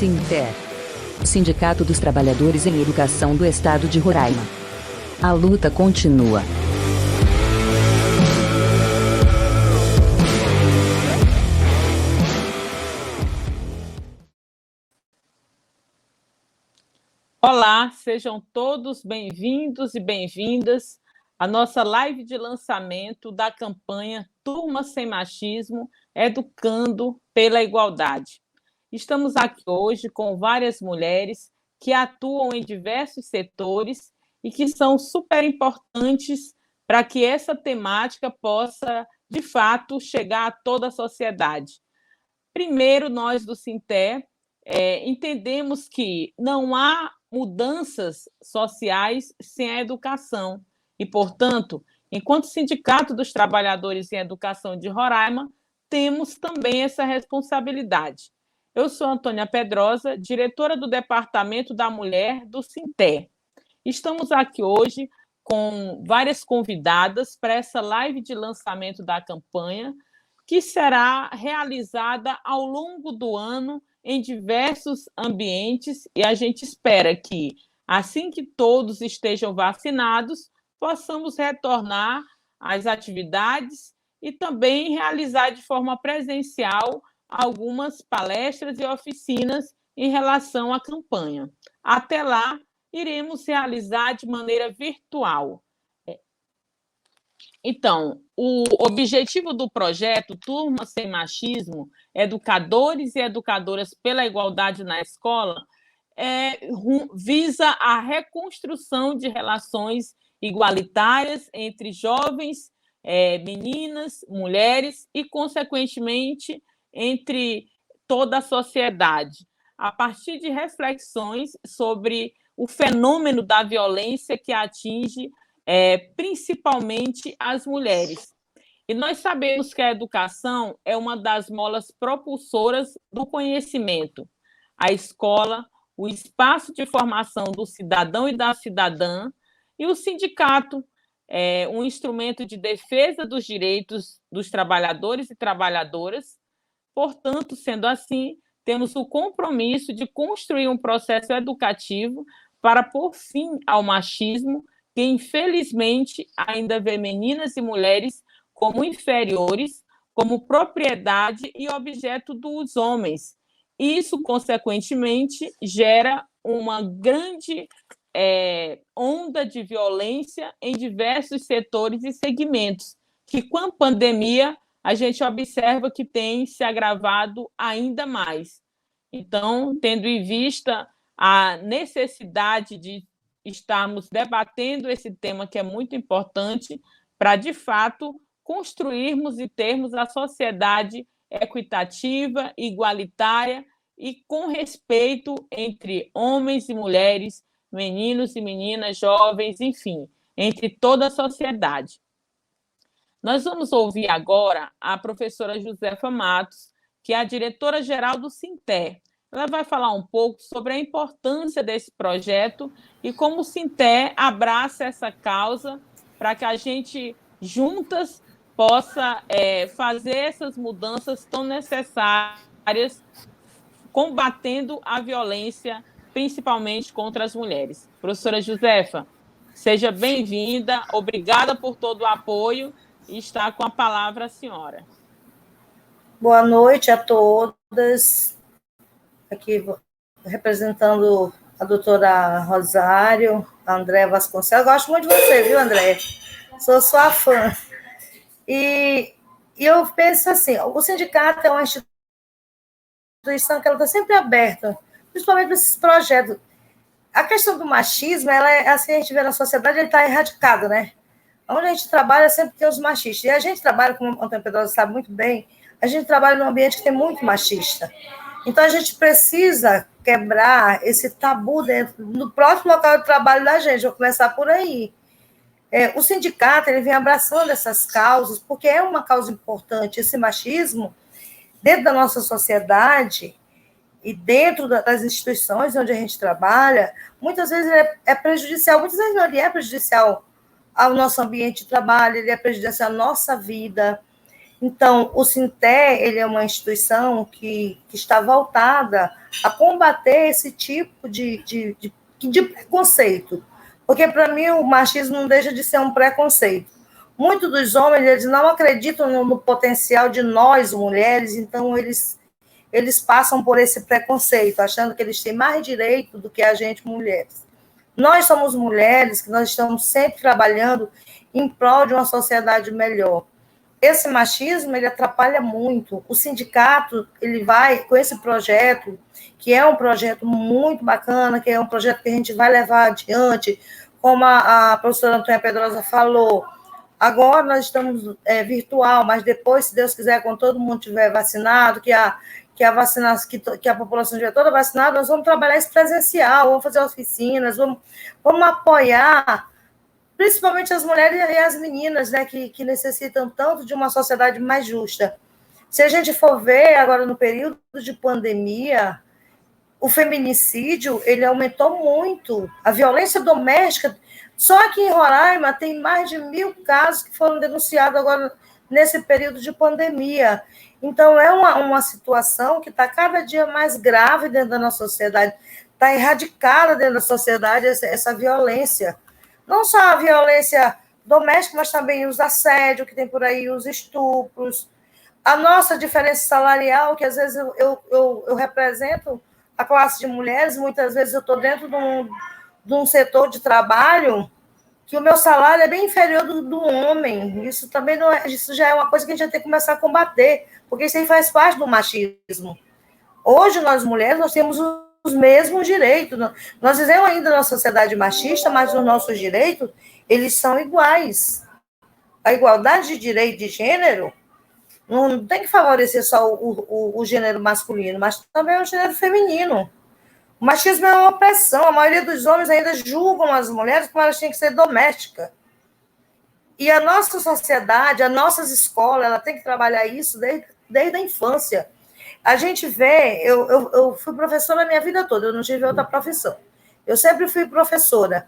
Sinter. Sindicato dos Trabalhadores em Educação do Estado de Roraima. A luta continua. Olá, sejam todos bem-vindos e bem-vindas à nossa live de lançamento da campanha Turma Sem Machismo, Educando pela Igualdade. Estamos aqui hoje com várias mulheres que atuam em diversos setores e que são super importantes para que essa temática possa, de fato, chegar a toda a sociedade. Primeiro, nós do Sinter entendemos que não há mudanças sociais sem a educação e, portanto, enquanto Sindicato dos Trabalhadores em Educação de Roraima, temos também essa responsabilidade. Eu sou Antônia Pedrosa, diretora do Departamento da Mulher do Sinter. Estamos aqui hoje com várias convidadas para essa live de lançamento da campanha, que será realizada ao longo do ano em diversos ambientes, e a gente espera que, assim que todos estejam vacinados, possamos retornar às atividades e também realizar de forma presencial algumas palestras e oficinas em relação à campanha. Até lá, iremos realizar de maneira virtual. Então, o objetivo do projeto Turma Sem Machismo, Educadores e Educadoras pela Igualdade na Escola, visa a reconstrução de relações igualitárias entre jovens, meninas, mulheres e, consequentemente, entre toda a sociedade, a partir de reflexões sobre o fenômeno da violência que atinge principalmente as mulheres. E nós sabemos que a educação é uma das molas propulsoras do conhecimento. A escola, o espaço de formação do cidadão e da cidadã, e o sindicato, um instrumento de defesa dos direitos dos trabalhadores e trabalhadoras. Portanto, sendo assim, temos o compromisso de construir um processo educativo para pôr fim ao machismo, que, infelizmente, ainda vê meninas e mulheres como inferiores, como propriedade e objeto dos homens. Isso, consequentemente, gera uma grande onda de violência em diversos setores e segmentos, que, com a pandemia, a gente observa que tem se agravado ainda mais. Então, tendo em vista a necessidade de estarmos debatendo esse tema, que é muito importante, para, de fato, construirmos e termos a sociedade equitativa, igualitária e com respeito entre homens e mulheres, meninos e meninas, jovens, enfim, entre toda a sociedade. Nós vamos ouvir agora a professora Josefa Matos, que é a diretora-geral do Sinter. Ela vai falar um pouco sobre a importância desse projeto e como o Sinter abraça essa causa para que a gente, juntas, possa fazer essas mudanças tão necessárias, combatendo a violência, principalmente contra as mulheres. Professora Josefa, seja bem-vinda, obrigada por todo o apoio. E está com a palavra a senhora. Boa noite a todas. Aqui representando a doutora Rosário, a Andréa Vasconcelos. Gosto muito de você, viu, Andréa? Sou sua fã. E eu penso assim, o sindicato é uma instituição que ela está sempre aberta, principalmente para esses projetos. A questão do machismo, ela assim, a gente vê na sociedade, ele está erradicado, né? Onde a gente trabalha, sempre tem os machistas. E a gente trabalha, como a Antônia Pedrosa sabe muito bem, a gente trabalha num ambiente que tem muito machista. Então, a gente precisa quebrar esse tabu dentro do próximo local de trabalho da gente. Vou começar por aí. O sindicato, ele vem abraçando essas causas, porque é uma causa importante. Esse machismo, dentro da nossa sociedade e dentro das instituições onde a gente trabalha, muitas vezes é prejudicial, muitas vezes não, ele é prejudicial ao nosso ambiente de trabalho, ele é prejudicial à nossa vida. Então, o Sinté, ele é uma instituição que está voltada a combater esse tipo de preconceito. Porque, para mim, o machismo não deixa de ser um preconceito. Muitos dos homens, eles não acreditam no potencial de nós, mulheres, então eles passam por esse preconceito, achando que eles têm mais direito do que a gente, mulheres. Nós somos mulheres, que nós estamos sempre trabalhando em prol de uma sociedade melhor. Esse machismo, ele atrapalha muito. O sindicato, ele vai com esse projeto, que é um projeto muito bacana, que é um projeto que a gente vai levar adiante, como a professora Antônia Pedrosa falou. Agora nós estamos virtual, mas depois, se Deus quiser, quando todo mundo estiver vacinado, que a população estiver toda vacinada, nós vamos trabalhar isso presencial, vamos fazer oficinas, vamos apoiar principalmente as mulheres e as meninas, né, que necessitam tanto de uma sociedade mais justa. Se a gente for ver agora no período de pandemia, o feminicídio, ele aumentou muito, a violência doméstica, só aqui em Roraima tem mais de 1.000 casos que foram denunciados agora nesse período de pandemia. Então, é uma situação que está cada dia mais grave dentro da nossa sociedade, está erradicada dentro da sociedade essa violência. Não só a violência doméstica, mas também os assédios que tem por aí, os estupros, a nossa diferença salarial, que às vezes eu represento a classe de mulheres, muitas vezes eu estou dentro de um setor de trabalho que o meu salário é bem inferior do homem. Isso também não é, isso já é uma coisa que a gente vai ter que começar a combater, porque isso aí faz parte do machismo. Hoje, nós mulheres, nós temos os mesmos direitos. Nós vivemos ainda numa sociedade machista, mas os nossos direitos, eles são iguais. A igualdade de direito de gênero não tem que favorecer só o gênero masculino, mas também o gênero feminino. O machismo é uma opressão. A maioria dos homens ainda julgam as mulheres como elas tinham que ser domésticas. E a nossa sociedade, as nossas escolas, ela tem que trabalhar isso desde a infância. A gente vê, eu fui professora a minha vida toda, eu não tive outra profissão. Eu sempre fui professora.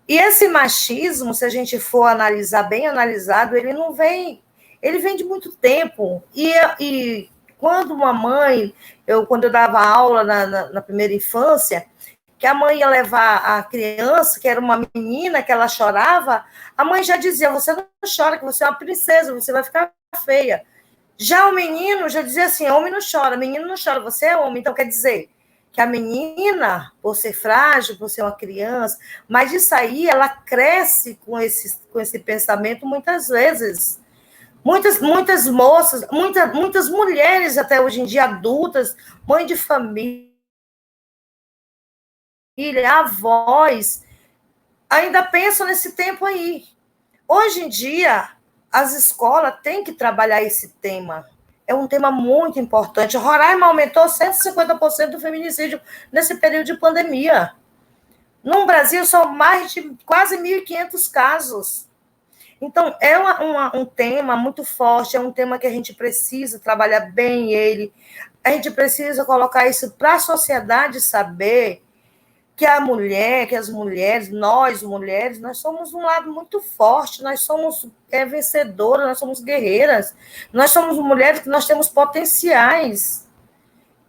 E esse machismo, se a gente for analisar, bem analisado, ele não vem, ele vem de muito tempo. E quando uma mãe, quando eu dava aula na primeira infância, que a mãe ia levar a criança, que era uma menina, que ela chorava, a mãe já dizia, você não chora, que você é uma princesa, você vai ficar feia. Já o menino já dizia assim, homem não chora, menino não chora, você é homem. Então, quer dizer que a menina, por ser frágil, por ser uma criança, mas isso aí, ela cresce com esse pensamento muitas vezes. Muitas moças, muitas mulheres até hoje em dia, adultas, mãe de família, avós, ainda pensam nesse tempo aí. Hoje em dia, as escolas têm que trabalhar esse tema. É um tema muito importante. Roraima aumentou 150% do feminicídio nesse período de pandemia. No Brasil, são mais de quase 1.500 casos. Então, é um tema muito forte, é um tema que a gente precisa trabalhar bem ele. A gente precisa colocar isso para a sociedade saber que a mulher, que as mulheres, nós mulheres, nós somos um lado muito forte, nós somos vencedoras, nós somos guerreiras, nós somos mulheres que nós temos potenciais.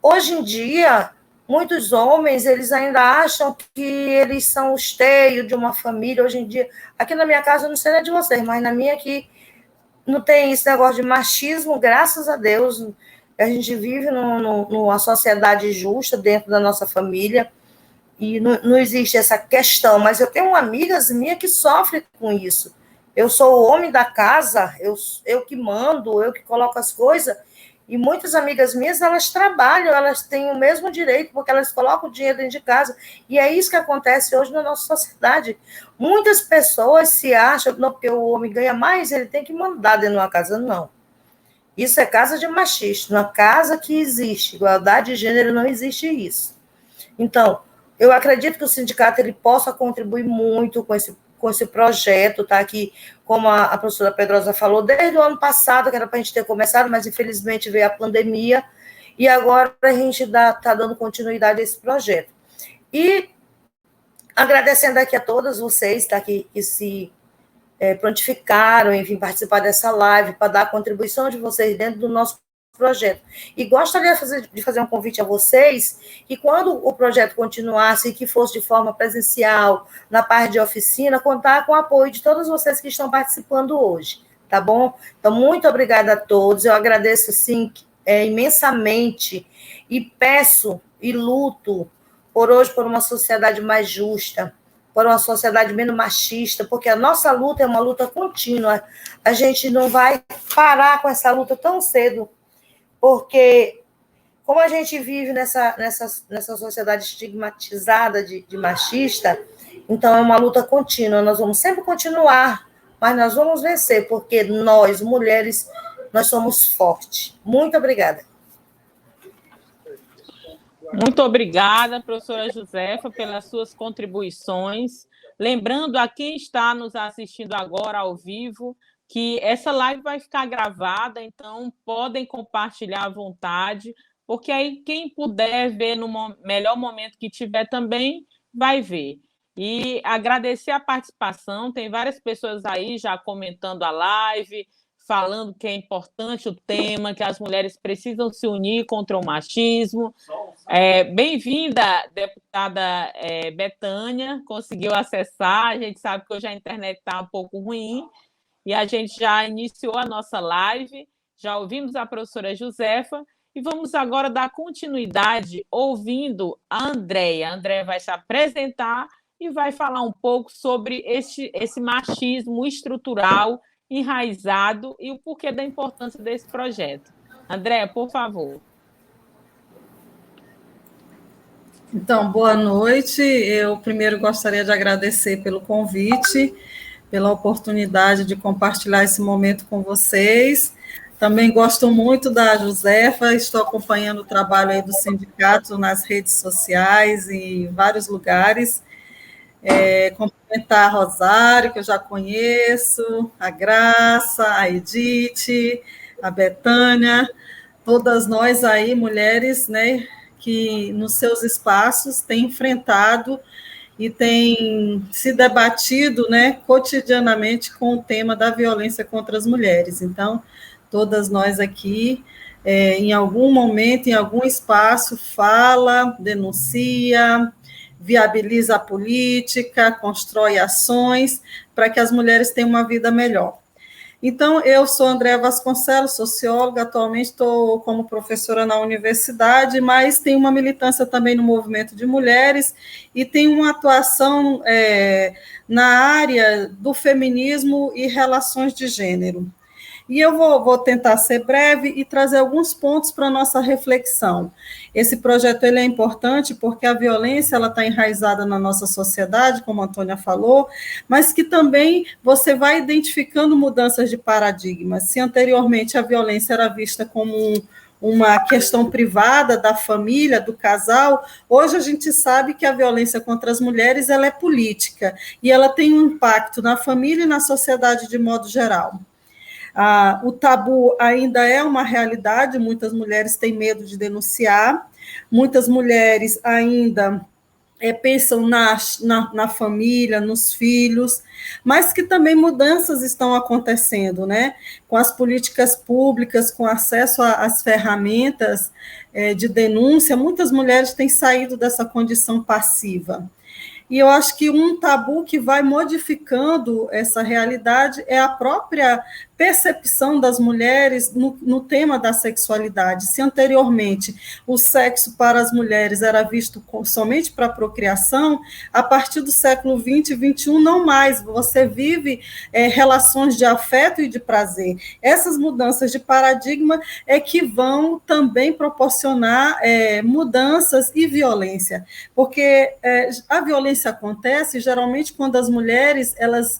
Hoje em dia, muitos homens, eles ainda acham que eles são o esteio de uma família. Hoje em dia, aqui na minha casa, eu não sei nem de vocês, mas na minha aqui, não tem esse negócio de machismo, graças a Deus. A gente vive numa sociedade justa dentro da nossa família, e não existe essa questão, mas eu tenho amigas minhas que sofrem com isso. Eu sou o homem da casa, eu que mando, eu que coloco as coisas, e muitas amigas minhas, elas trabalham, elas têm o mesmo direito, porque elas colocam o dinheiro dentro de casa, e é isso que acontece hoje na nossa sociedade. Muitas pessoas se acham, não, porque o homem ganha mais, ele tem que mandar dentro de uma casa, não. Isso é casa de machista, uma casa que existe, igualdade de gênero, não existe isso. Então, eu acredito que o sindicato ele possa contribuir muito com esse projeto, tá? Que, como a professora Pedrosa falou, desde o ano passado, que era para a gente ter começado, mas infelizmente veio a pandemia, e agora a gente está dando continuidade a esse projeto. E agradecendo aqui a todas vocês, tá? Que se prontificaram em vir participar dessa live para dar a contribuição de vocês dentro do nosso projeto. E gostaria de fazer um convite a vocês que quando o projeto continuasse e que fosse de forma presencial, na parte de oficina, contar com o apoio de todos vocês que estão participando hoje, tá bom? Então, muito obrigada a todos, eu agradeço, sim, imensamente, e peço e luto por hoje por uma sociedade mais justa, por uma sociedade menos machista, porque a nossa luta é uma luta contínua, a gente não vai parar com essa luta tão cedo, porque como a gente vive nessa sociedade estigmatizada de machista, então é uma luta contínua, nós vamos sempre continuar, mas nós vamos vencer, porque nós, mulheres, nós somos fortes. Muito obrigada. Muito obrigada, professora Josefa, pelas suas contribuições. Lembrando a quem está nos assistindo agora ao vivo, que essa live vai ficar gravada, então podem compartilhar à vontade, porque aí quem puder ver no melhor momento que tiver também vai ver. E agradecer a participação, tem várias pessoas aí já comentando a live, falando que é importante o tema, que as mulheres precisam se unir contra o machismo. Bem-vinda, deputada Betânia, conseguiu acessar, a gente sabe que hoje a internet está um pouco ruim, e a gente já iniciou a nossa live, já ouvimos a professora Josefa, e vamos agora dar continuidade ouvindo a Andréia. A Andréia vai se apresentar e vai falar um pouco sobre esse machismo estrutural, enraizado, e o porquê da importância desse projeto. Andréia, por favor. Então, boa noite. Eu primeiro gostaria de agradecer pelo convite, pela oportunidade de compartilhar esse momento com vocês. Também gosto muito da Josefa, estou acompanhando o trabalho aí do sindicato nas redes sociais e em vários lugares. Cumprimentar a Rosário, que eu já conheço, a Graça, a Edith, a Betânia, todas nós aí, mulheres, né, que nos seus espaços têm enfrentado e têm se debatido, né, cotidianamente com o tema da violência contra as mulheres. Então, todas nós aqui, em algum momento, em algum espaço, fala, denuncia, viabiliza a política, constrói ações para que as mulheres tenham uma vida melhor. Então, eu sou Andréa Vasconcelos, socióloga, atualmente estou como professora na universidade, mas tenho uma militância também no movimento de mulheres e tenho uma atuação na área do feminismo e relações de gênero. E eu vou tentar ser breve e trazer alguns pontos para a nossa reflexão. Esse projeto ele é importante porque a violência está enraizada na nossa sociedade, como a Antônia falou, mas que também você vai identificando mudanças de paradigmas. Se anteriormente a violência era vista como uma questão privada da família, do casal, hoje a gente sabe que a violência contra as mulheres ela é política e ela tem um impacto na família e na sociedade de modo geral. O tabu ainda é uma realidade, muitas mulheres têm medo de denunciar, muitas mulheres ainda pensam na família, nos filhos, mas que também mudanças estão acontecendo, né? Com as políticas públicas, com acesso às ferramentas de denúncia, muitas mulheres têm saído dessa condição passiva. E eu acho que um tabu que vai modificando essa realidade é a própria percepção das mulheres no tema da sexualidade. Se anteriormente o sexo para as mulheres era visto somente para a procriação, a partir do século XX e XXI não mais. Você vive relações de afeto e de prazer. Essas mudanças de paradigma é que vão também proporcionar mudanças e violência, porque a violência acontece geralmente quando as mulheres elas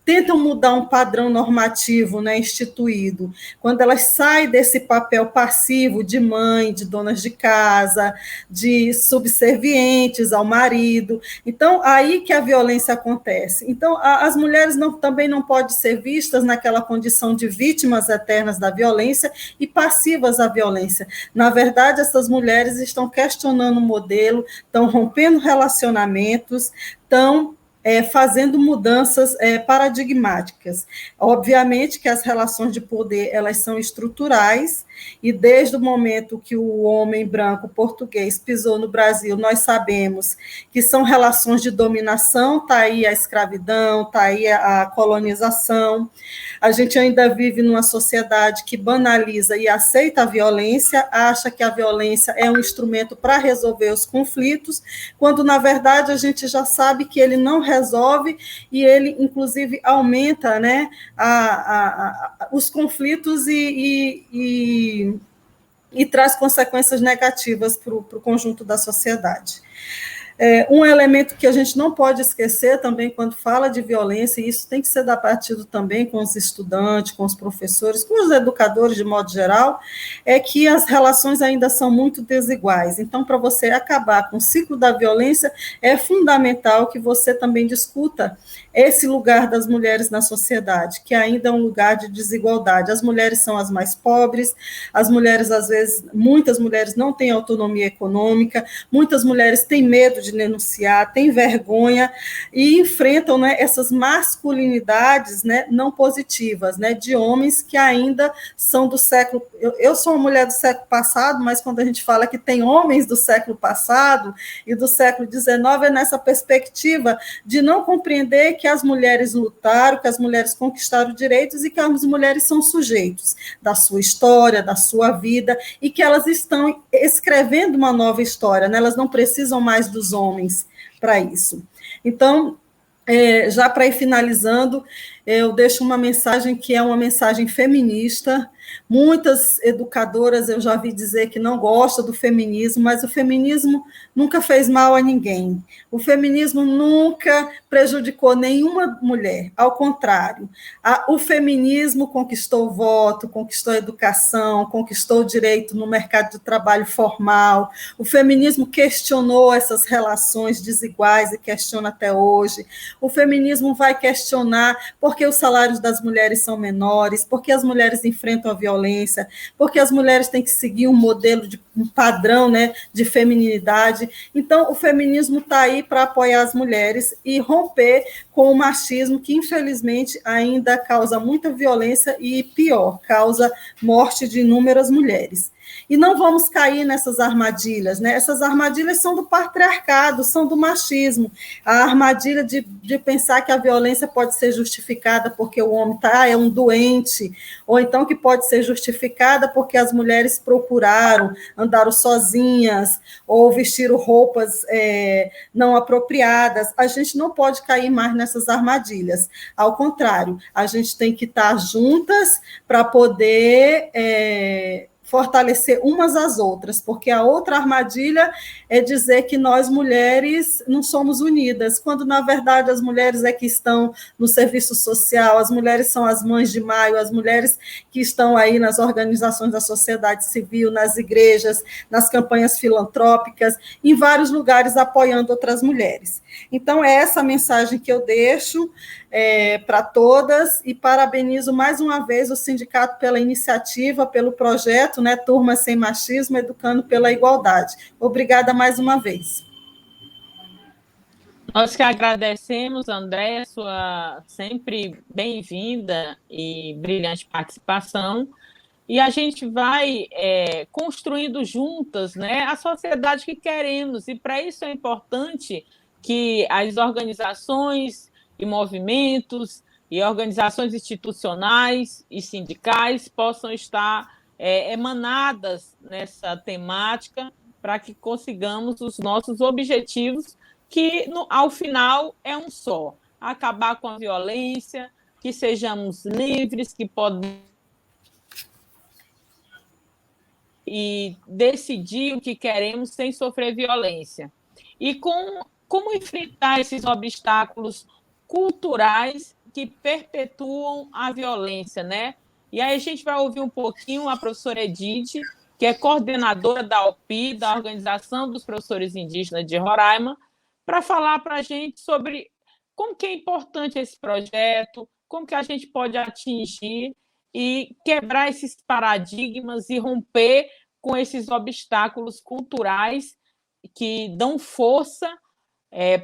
tentam mudar um padrão normativo, né, instituído, quando elas saem desse papel passivo de mãe, de donas de casa, de subservientes ao marido. Então, aí que a violência acontece. Então, as mulheres também não podem ser vistas naquela condição de vítimas eternas da violência e passivas à violência. Na verdade, essas mulheres estão questionando o modelo, estão rompendo relacionamentos, estão fazendo mudanças paradigmáticas. Obviamente que as relações de poder elas são estruturais, e desde o momento que o homem branco português pisou no Brasil, nós sabemos que são relações de dominação, está aí a escravidão, está aí a colonização. A gente ainda vive numa sociedade que banaliza e aceita a violência, acha que a violência é um instrumento para resolver os conflitos, quando, na verdade, a gente já sabe que ele não resolve e ele, inclusive, aumenta, né, os conflitos e traz consequências negativas para o conjunto da sociedade. Um elemento que a gente não pode esquecer também quando fala de violência, e isso tem que ser debatido também com os estudantes, com os professores, com os educadores de modo geral, é que as relações ainda são muito desiguais. Então, para você acabar com o ciclo da violência, é fundamental que você também discuta esse lugar das mulheres na sociedade, que ainda é um lugar de desigualdade. As mulheres são as mais pobres, as mulheres, às vezes, muitas mulheres não têm autonomia econômica, muitas mulheres têm medo de denunciar, têm vergonha e enfrentam, né, essas masculinidades, né, não positivas, né, de homens que ainda são do século... Eu sou uma mulher do século passado, mas quando a gente fala que tem homens do século passado e do século XIX, é nessa perspectiva de não compreender que as mulheres lutaram, que as mulheres conquistaram direitos e que as mulheres são sujeitos da sua história, da sua vida, e que elas estão escrevendo uma nova história, né? Elas não precisam mais dos homens para isso. Então, já para ir finalizando, eu deixo uma mensagem que é uma mensagem feminista. Muitas educadoras eu já vi dizer que não gostam do feminismo, mas o feminismo nunca fez mal a ninguém. O feminismo nunca prejudicou nenhuma mulher, ao contrário. O feminismo conquistou o voto, conquistou a educação, conquistou o direito no mercado de trabalho formal. O feminismo questionou essas relações desiguais e questiona até hoje. O feminismo vai questionar por que os salários das mulheres são menores, por que as mulheres enfrentam a violência, porque as mulheres têm que seguir um modelo, um padrão, né, de feminilidade. Então, o feminismo está aí para apoiar as mulheres e romper com o machismo, que, infelizmente, ainda causa muita violência e, pior, causa morte de inúmeras mulheres. E não vamos cair nessas armadilhas, né? Essas armadilhas são do patriarcado, são do machismo. A armadilha de pensar que a violência pode ser justificada porque o homem é um doente, ou então que pode ser justificada porque as mulheres procuraram, andaram sozinhas, ou vestiram roupas não apropriadas. A gente não pode cair mais nessas armadilhas. Ao contrário, a gente tem que estar juntas para poder... fortalecer umas às outras, porque a outra armadilha é dizer que nós, mulheres, não somos unidas, quando, na verdade, as mulheres é que estão no serviço social, as mulheres são as mães de maio, as mulheres que estão aí nas organizações da sociedade civil, nas igrejas, nas campanhas filantrópicas, em vários lugares apoiando outras mulheres. Então, é essa mensagem que eu deixo para todas, e parabenizo mais uma vez o sindicato pela iniciativa, pelo projeto, né, Turma Sem Machismo, Educando pela Igualdade. Obrigada mais uma vez. Nós que agradecemos, Andréa, sua sempre bem-vinda e brilhante participação, e a gente vai construindo juntas, né, a sociedade que queremos, e para isso é importante que as organizações e movimentos e organizações institucionais e sindicais possam estar emanadas nessa temática para que consigamos os nossos objetivos, que, ao final, é um só: acabar com a violência, que sejamos livres, que podemos e decidir o que queremos sem sofrer violência. E como enfrentar esses obstáculos culturais que perpetuam a violência, né? E aí a gente vai ouvir um pouquinho a professora Edith, que é coordenadora da AUPI, da Organização dos Professores Indígenas de Roraima, para falar para a gente sobre como que é importante esse projeto, como que a gente pode atingir e quebrar esses paradigmas e romper com esses obstáculos culturais que dão força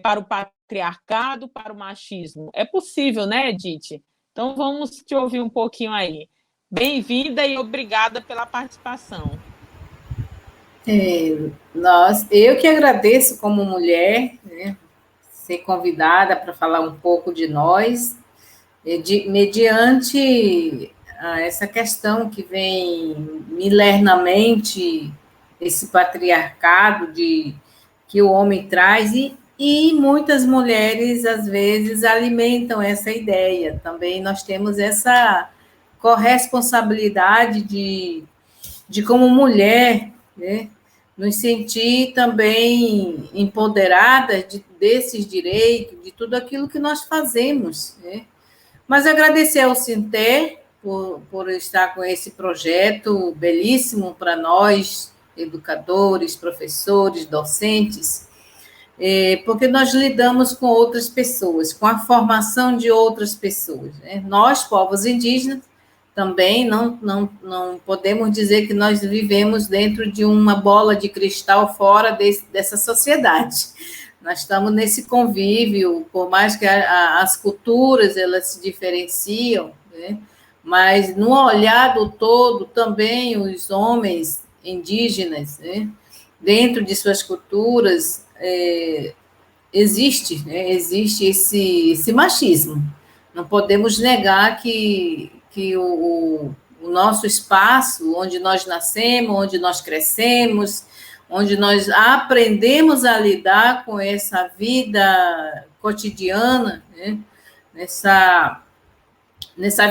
para o patriarcado, para o machismo. É possível, né, Edith? Então, vamos te ouvir um pouquinho aí. Bem-vinda e obrigada pela participação. Eu que agradeço como mulher, né, ser convidada para falar um pouco de nós, mediante essa questão que vem milernamente, esse patriarcado que o homem traz, e muitas mulheres, às vezes, alimentam essa ideia. Também nós temos essa corresponsabilidade de como mulher, né, nos sentir também empoderadas desses direitos, de tudo aquilo que nós fazemos, né? Mas agradecer ao Sinter por estar com esse projeto belíssimo para nós, educadores, professores, docentes, porque nós lidamos com outras pessoas, com a formação de outras pessoas, né? Nós, povos indígenas, também não podemos dizer que nós vivemos dentro de uma bola de cristal fora dessa sociedade. Nós estamos nesse convívio, por mais que as culturas elas se diferenciam, né? Mas no olhar do todo também os homens indígenas, né, dentro de suas culturas, existe esse machismo. Não podemos negar que o nosso espaço, onde nós nascemos, onde nós crescemos, onde nós aprendemos a lidar com essa vida cotidiana, né? Nessa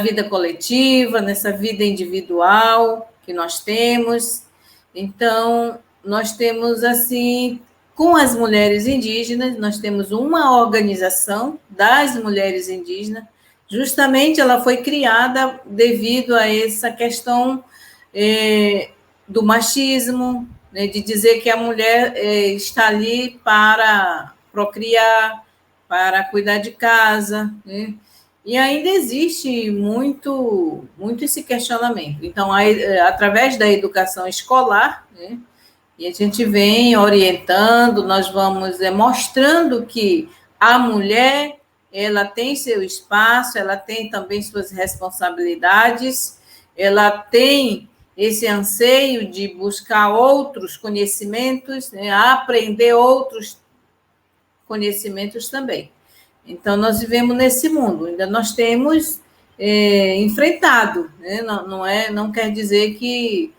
vida coletiva, nessa vida individual que nós temos. Então, nós temos, assim, com as mulheres indígenas, nós temos uma organização das mulheres indígenas. Justamente ela foi criada devido a essa questão do machismo, né, de dizer que a mulher está ali para procriar, para cuidar de casa, né? E ainda existe muito esse questionamento. Então, através da educação escolar, né, e a gente vem orientando, nós vamos mostrando que a mulher ela tem seu espaço, ela tem também suas responsabilidades, ela tem esse anseio de buscar outros conhecimentos, né, aprender outros conhecimentos também. Então, nós vivemos nesse mundo, ainda nós temos enfrentado, né, não quer dizer que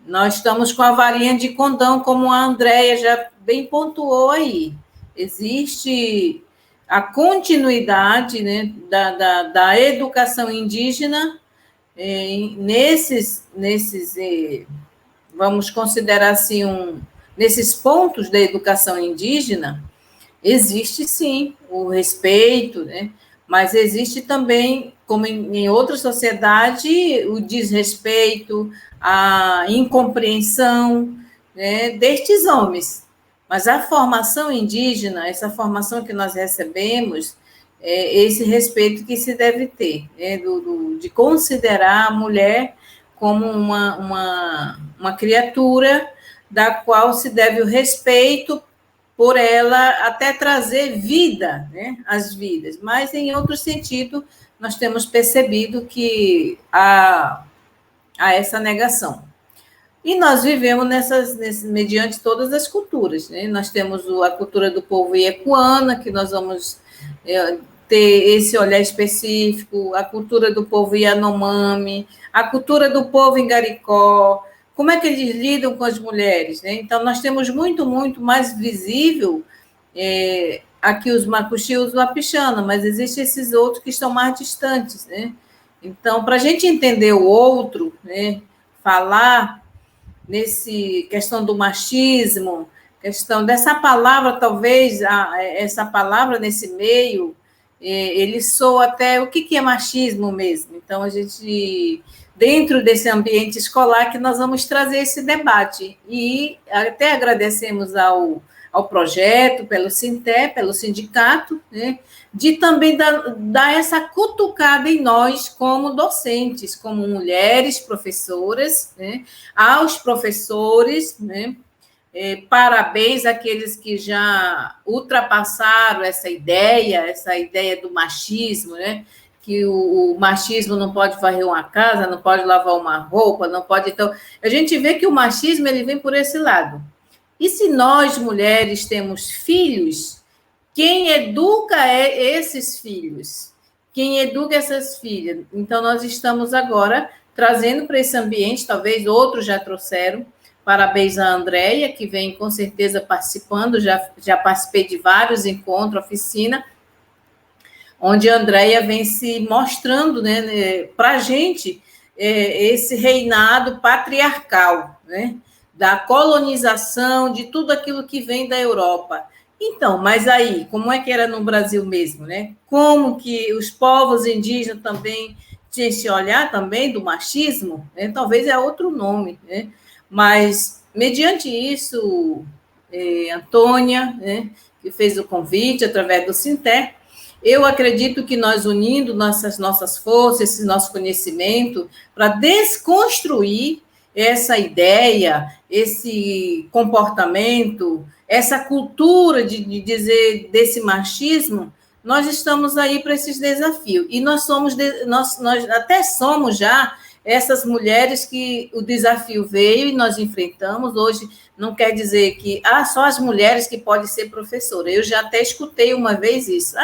nós estamos com a varinha de condão, como a Andréia já bem pontuou aí. Existe a continuidade, né, da educação indígena nesses vamos considerar assim, nesses pontos da educação indígena, existe sim o respeito, né, mas existe também, como em outra sociedade, o desrespeito, a incompreensão, né, destes homens. Mas a formação indígena, essa formação que nós recebemos, esse respeito que se deve ter, né, de considerar a mulher como uma criatura da qual se deve o respeito por ela até trazer vida, né, às vidas. Mas, em outro sentido, nós temos percebido que há essa negação. E nós vivemos mediante todas as culturas, né? Nós temos a cultura do povo Iekuana, que nós vamos ter esse olhar específico, a cultura do povo Yanomami, a cultura do povo Ingaricó, como é que eles lidam com as mulheres, né? Então, nós temos muito mais visível aqui os Macuxi e os Wapixana, mas existem esses outros que estão mais distantes, né? Então, para a gente entender o outro, né, falar nesse questão do machismo, questão dessa palavra, talvez, essa palavra nesse meio, ele soa até o que é machismo mesmo. Então, a gente, dentro desse ambiente escolar, que nós vamos trazer esse debate. E até agradecemos ao projeto, pelo Sinter, pelo sindicato, né, de também dar essa cutucada em nós como docentes, como mulheres professoras, né, aos professores, né, Parabéns àqueles que já ultrapassaram essa ideia do machismo, né? Que o machismo não pode varrer uma casa, não pode lavar uma roupa, não pode... Então, a gente vê que o machismo ele vem por esse lado. E se nós, mulheres, temos filhos, quem educa esses filhos? Quem educa essas filhas? Então, nós estamos agora trazendo para esse ambiente, talvez outros já trouxeram. Parabéns à Andréia, que vem com certeza participando, já participei de vários encontros, oficina, onde a Andréia vem se mostrando, né, para a gente esse reinado patriarcal, né, da colonização, de tudo aquilo que vem da Europa. Então, mas aí, como é que era no Brasil mesmo, né? Como que os povos indígenas também tinham esse olhar também do machismo, né? Talvez é outro nome, né? Mas, mediante isso, Antônia, né, que fez o convite através do Sinter, eu acredito que nós unindo nossas forças, esse nosso conhecimento, para desconstruir essa ideia, esse comportamento, essa cultura de dizer desse machismo, nós estamos aí para esses desafios. E nós até somos já essas mulheres que o desafio veio e nós enfrentamos. Hoje não quer dizer que só as mulheres que podem ser professora. Eu já até escutei uma vez isso.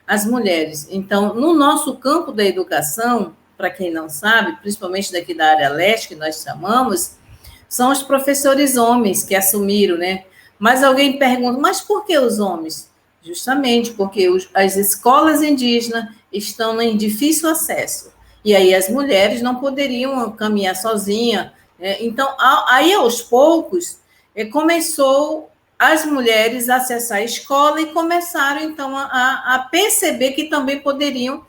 As mulheres. Então, no nosso campo da educação, para quem não sabe, principalmente daqui da área leste, que nós chamamos, são os professores homens que assumiram, né? Mas alguém pergunta, mas por que os homens? Justamente porque as escolas indígenas estão em difícil acesso. E aí as mulheres não poderiam caminhar sozinhas. Então, aí aos poucos, começou as mulheres a acessar a escola e começaram, então, a perceber que também poderiam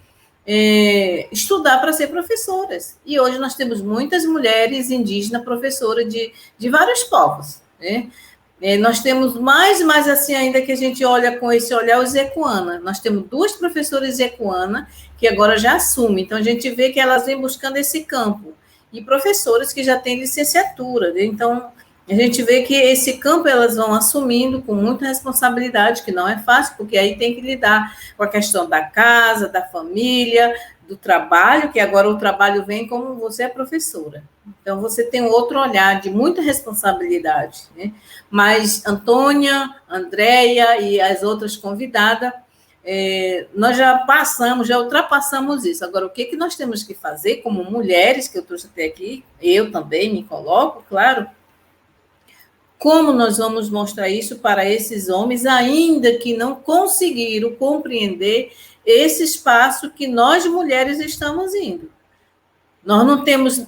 estudar para ser professoras. E hoje nós temos muitas mulheres indígenas professoras de vários povos, né? Nós temos mais assim ainda que a gente olha com esse olhar os ecuana. Nós temos 2 professoras ecuana que agora já assumem. Então, a gente vê que elas vêm buscando esse campo. E professoras que já têm licenciatura. Né? Então, a gente vê que esse campo elas vão assumindo com muita responsabilidade, que não é fácil, porque aí tem que lidar com a questão da casa, da família, do trabalho, que agora o trabalho vem como você é professora. Então, você tem um outro olhar de muita responsabilidade. Né? Mas Antônia, Andréia e as outras convidadas, nós já ultrapassamos isso. Agora, o que nós temos que fazer como mulheres, que eu trouxe até aqui, eu também me coloco, claro, como nós vamos mostrar isso para esses homens, ainda que não conseguiram compreender esse espaço que nós, mulheres, estamos indo. Nós não temos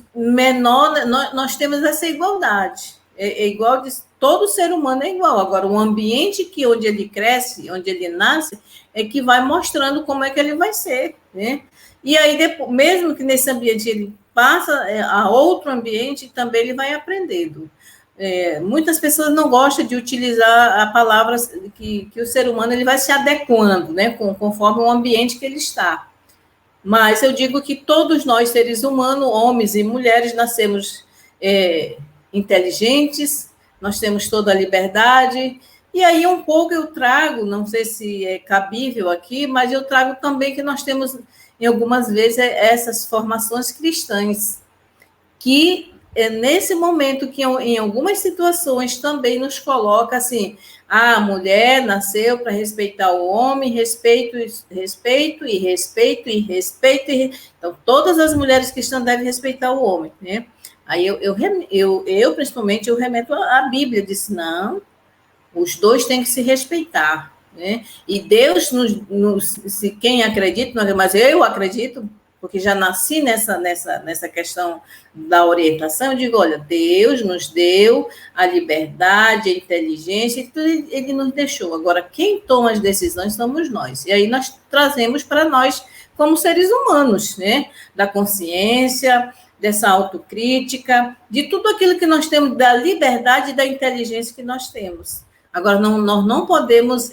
nós temos essa igualdade. É igual, todo ser humano é igual. Agora, o ambiente onde ele cresce, onde ele nasce, é que vai mostrando como é que ele vai ser. Né? E aí, depois, mesmo que nesse ambiente ele passa a outro ambiente, também ele vai aprendendo. Muitas pessoas não gostam de utilizar a palavra que o ser humano ele vai se adequando, né, conforme o ambiente que ele está. Mas eu digo que todos nós, seres humanos, homens e mulheres, nascemos inteligentes, nós temos toda a liberdade, e aí um pouco eu trago, não sei se é cabível aqui, mas eu trago também que nós temos, em algumas vezes, essas formações cristãs, que nesse momento que em algumas situações também nos coloca assim, a mulher nasceu para respeitar o homem, respeito. Então, todas as mulheres cristãs devem respeitar o homem, né? Aí eu principalmente, eu remeto à Bíblia, disse, não, os dois têm que se respeitar, né? E Deus, se quem acredita, mas eu acredito, porque já nasci nessa questão da orientação, eu digo, olha, Deus nos deu a liberdade, a inteligência, e tudo ele nos deixou. Agora, quem toma as decisões somos nós. E aí nós trazemos para nós, como seres humanos, né? Da consciência, dessa autocrítica, de tudo aquilo que nós temos, da liberdade e da inteligência que nós temos. Agora, nós não podemos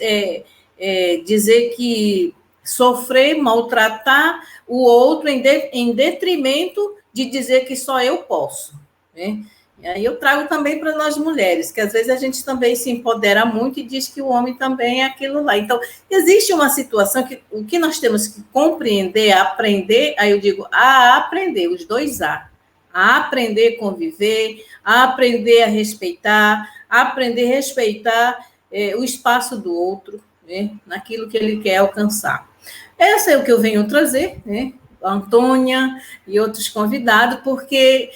dizer que sofrer, maltratar o outro em detrimento de dizer que só eu posso. Né? E aí eu trago também para nós mulheres, que às vezes a gente também se empodera muito e diz que o homem também é aquilo lá. Então, existe uma situação que o que nós temos que compreender, aprender, aí eu digo, a aprender, os dois a aprender a conviver, a aprender a aprender a respeitar o espaço do outro, né, naquilo que ele quer alcançar. Essa é o que eu venho trazer, né, a Antônia e outros convidados, porque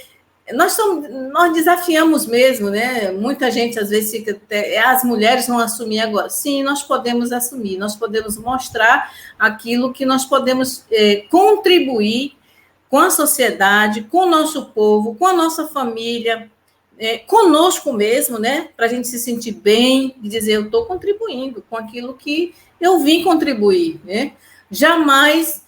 nós desafiamos mesmo, né? Muita gente às vezes fica as mulheres vão assumir agora. Sim, nós podemos assumir, nós podemos mostrar aquilo que nós podemos contribuir com a sociedade, com o nosso povo, com a nossa família, conosco mesmo, né? Para a gente se sentir bem e dizer, eu estou contribuindo com aquilo que eu vim contribuir, né? Jamais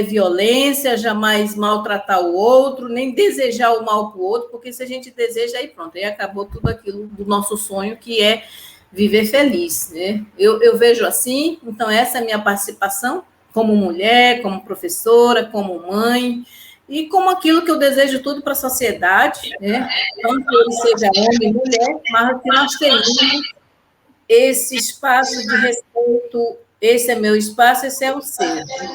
violência, jamais maltratar o outro, nem desejar o mal para o outro, porque se a gente deseja, aí pronto, aí acabou tudo aquilo do nosso sonho, que é viver feliz, né? Eu vejo assim, então essa é a minha participação como mulher, como professora, como mãe, e como aquilo que eu desejo tudo para a sociedade, né? Tanto que ele seja homem, mulher, mas que nós tenhamos esse espaço de respeito. Esse é meu espaço, esse é o seu.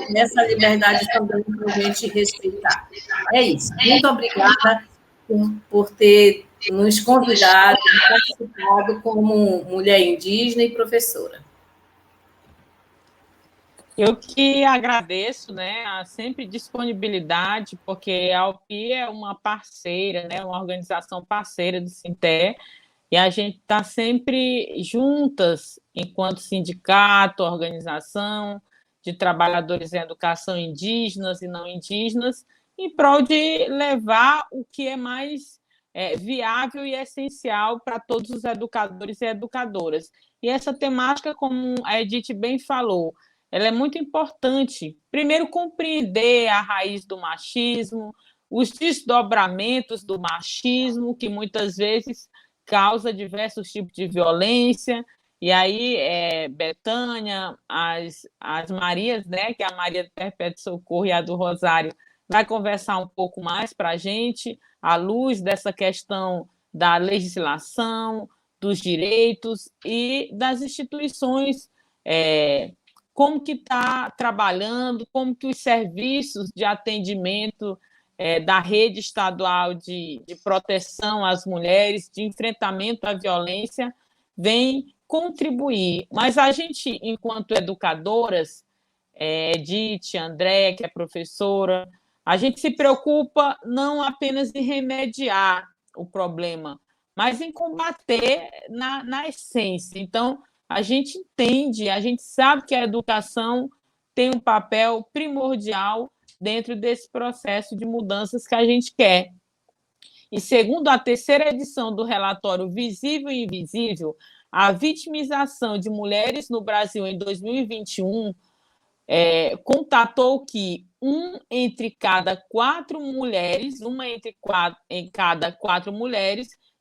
Nessa liberdade também para a gente respeitar. É isso. Muito obrigada por ter nos convidado, participado como mulher indígena e professora. Eu que agradeço, né, a sempre disponibilidade, porque a Alpi é uma parceira, né, uma organização parceira do Sinté, e a gente está sempre juntas, enquanto sindicato, organização de trabalhadores em educação indígenas e não indígenas, em prol de levar o que é mais viável e essencial para todos os educadores e educadoras. E essa temática, como a Edith bem falou, ela é muito importante. Primeiro, compreender a raiz do machismo, os desdobramentos do machismo, que muitas vezes causa diversos tipos de violência, e aí Betânia, as Marias, né, que é a Maria do Perpétuo Socorro e a do Rosário, vai conversar um pouco mais para a gente, à luz dessa questão da legislação, dos direitos e das instituições, como que está trabalhando, como que os serviços de atendimento da rede estadual de proteção às mulheres, de enfrentamento à violência, vem contribuir. Mas a gente, enquanto educadoras, Edith, André, que é professora, a gente se preocupa não apenas em remediar o problema, mas em combater na essência. Então, a gente entende, a gente sabe que a educação tem um papel primordial dentro desse processo de mudanças que a gente quer. E segundo a terceira edição do relatório Visível e Invisível, a vitimização de mulheres no Brasil em 2021 contatou que uma em cada quatro mulheres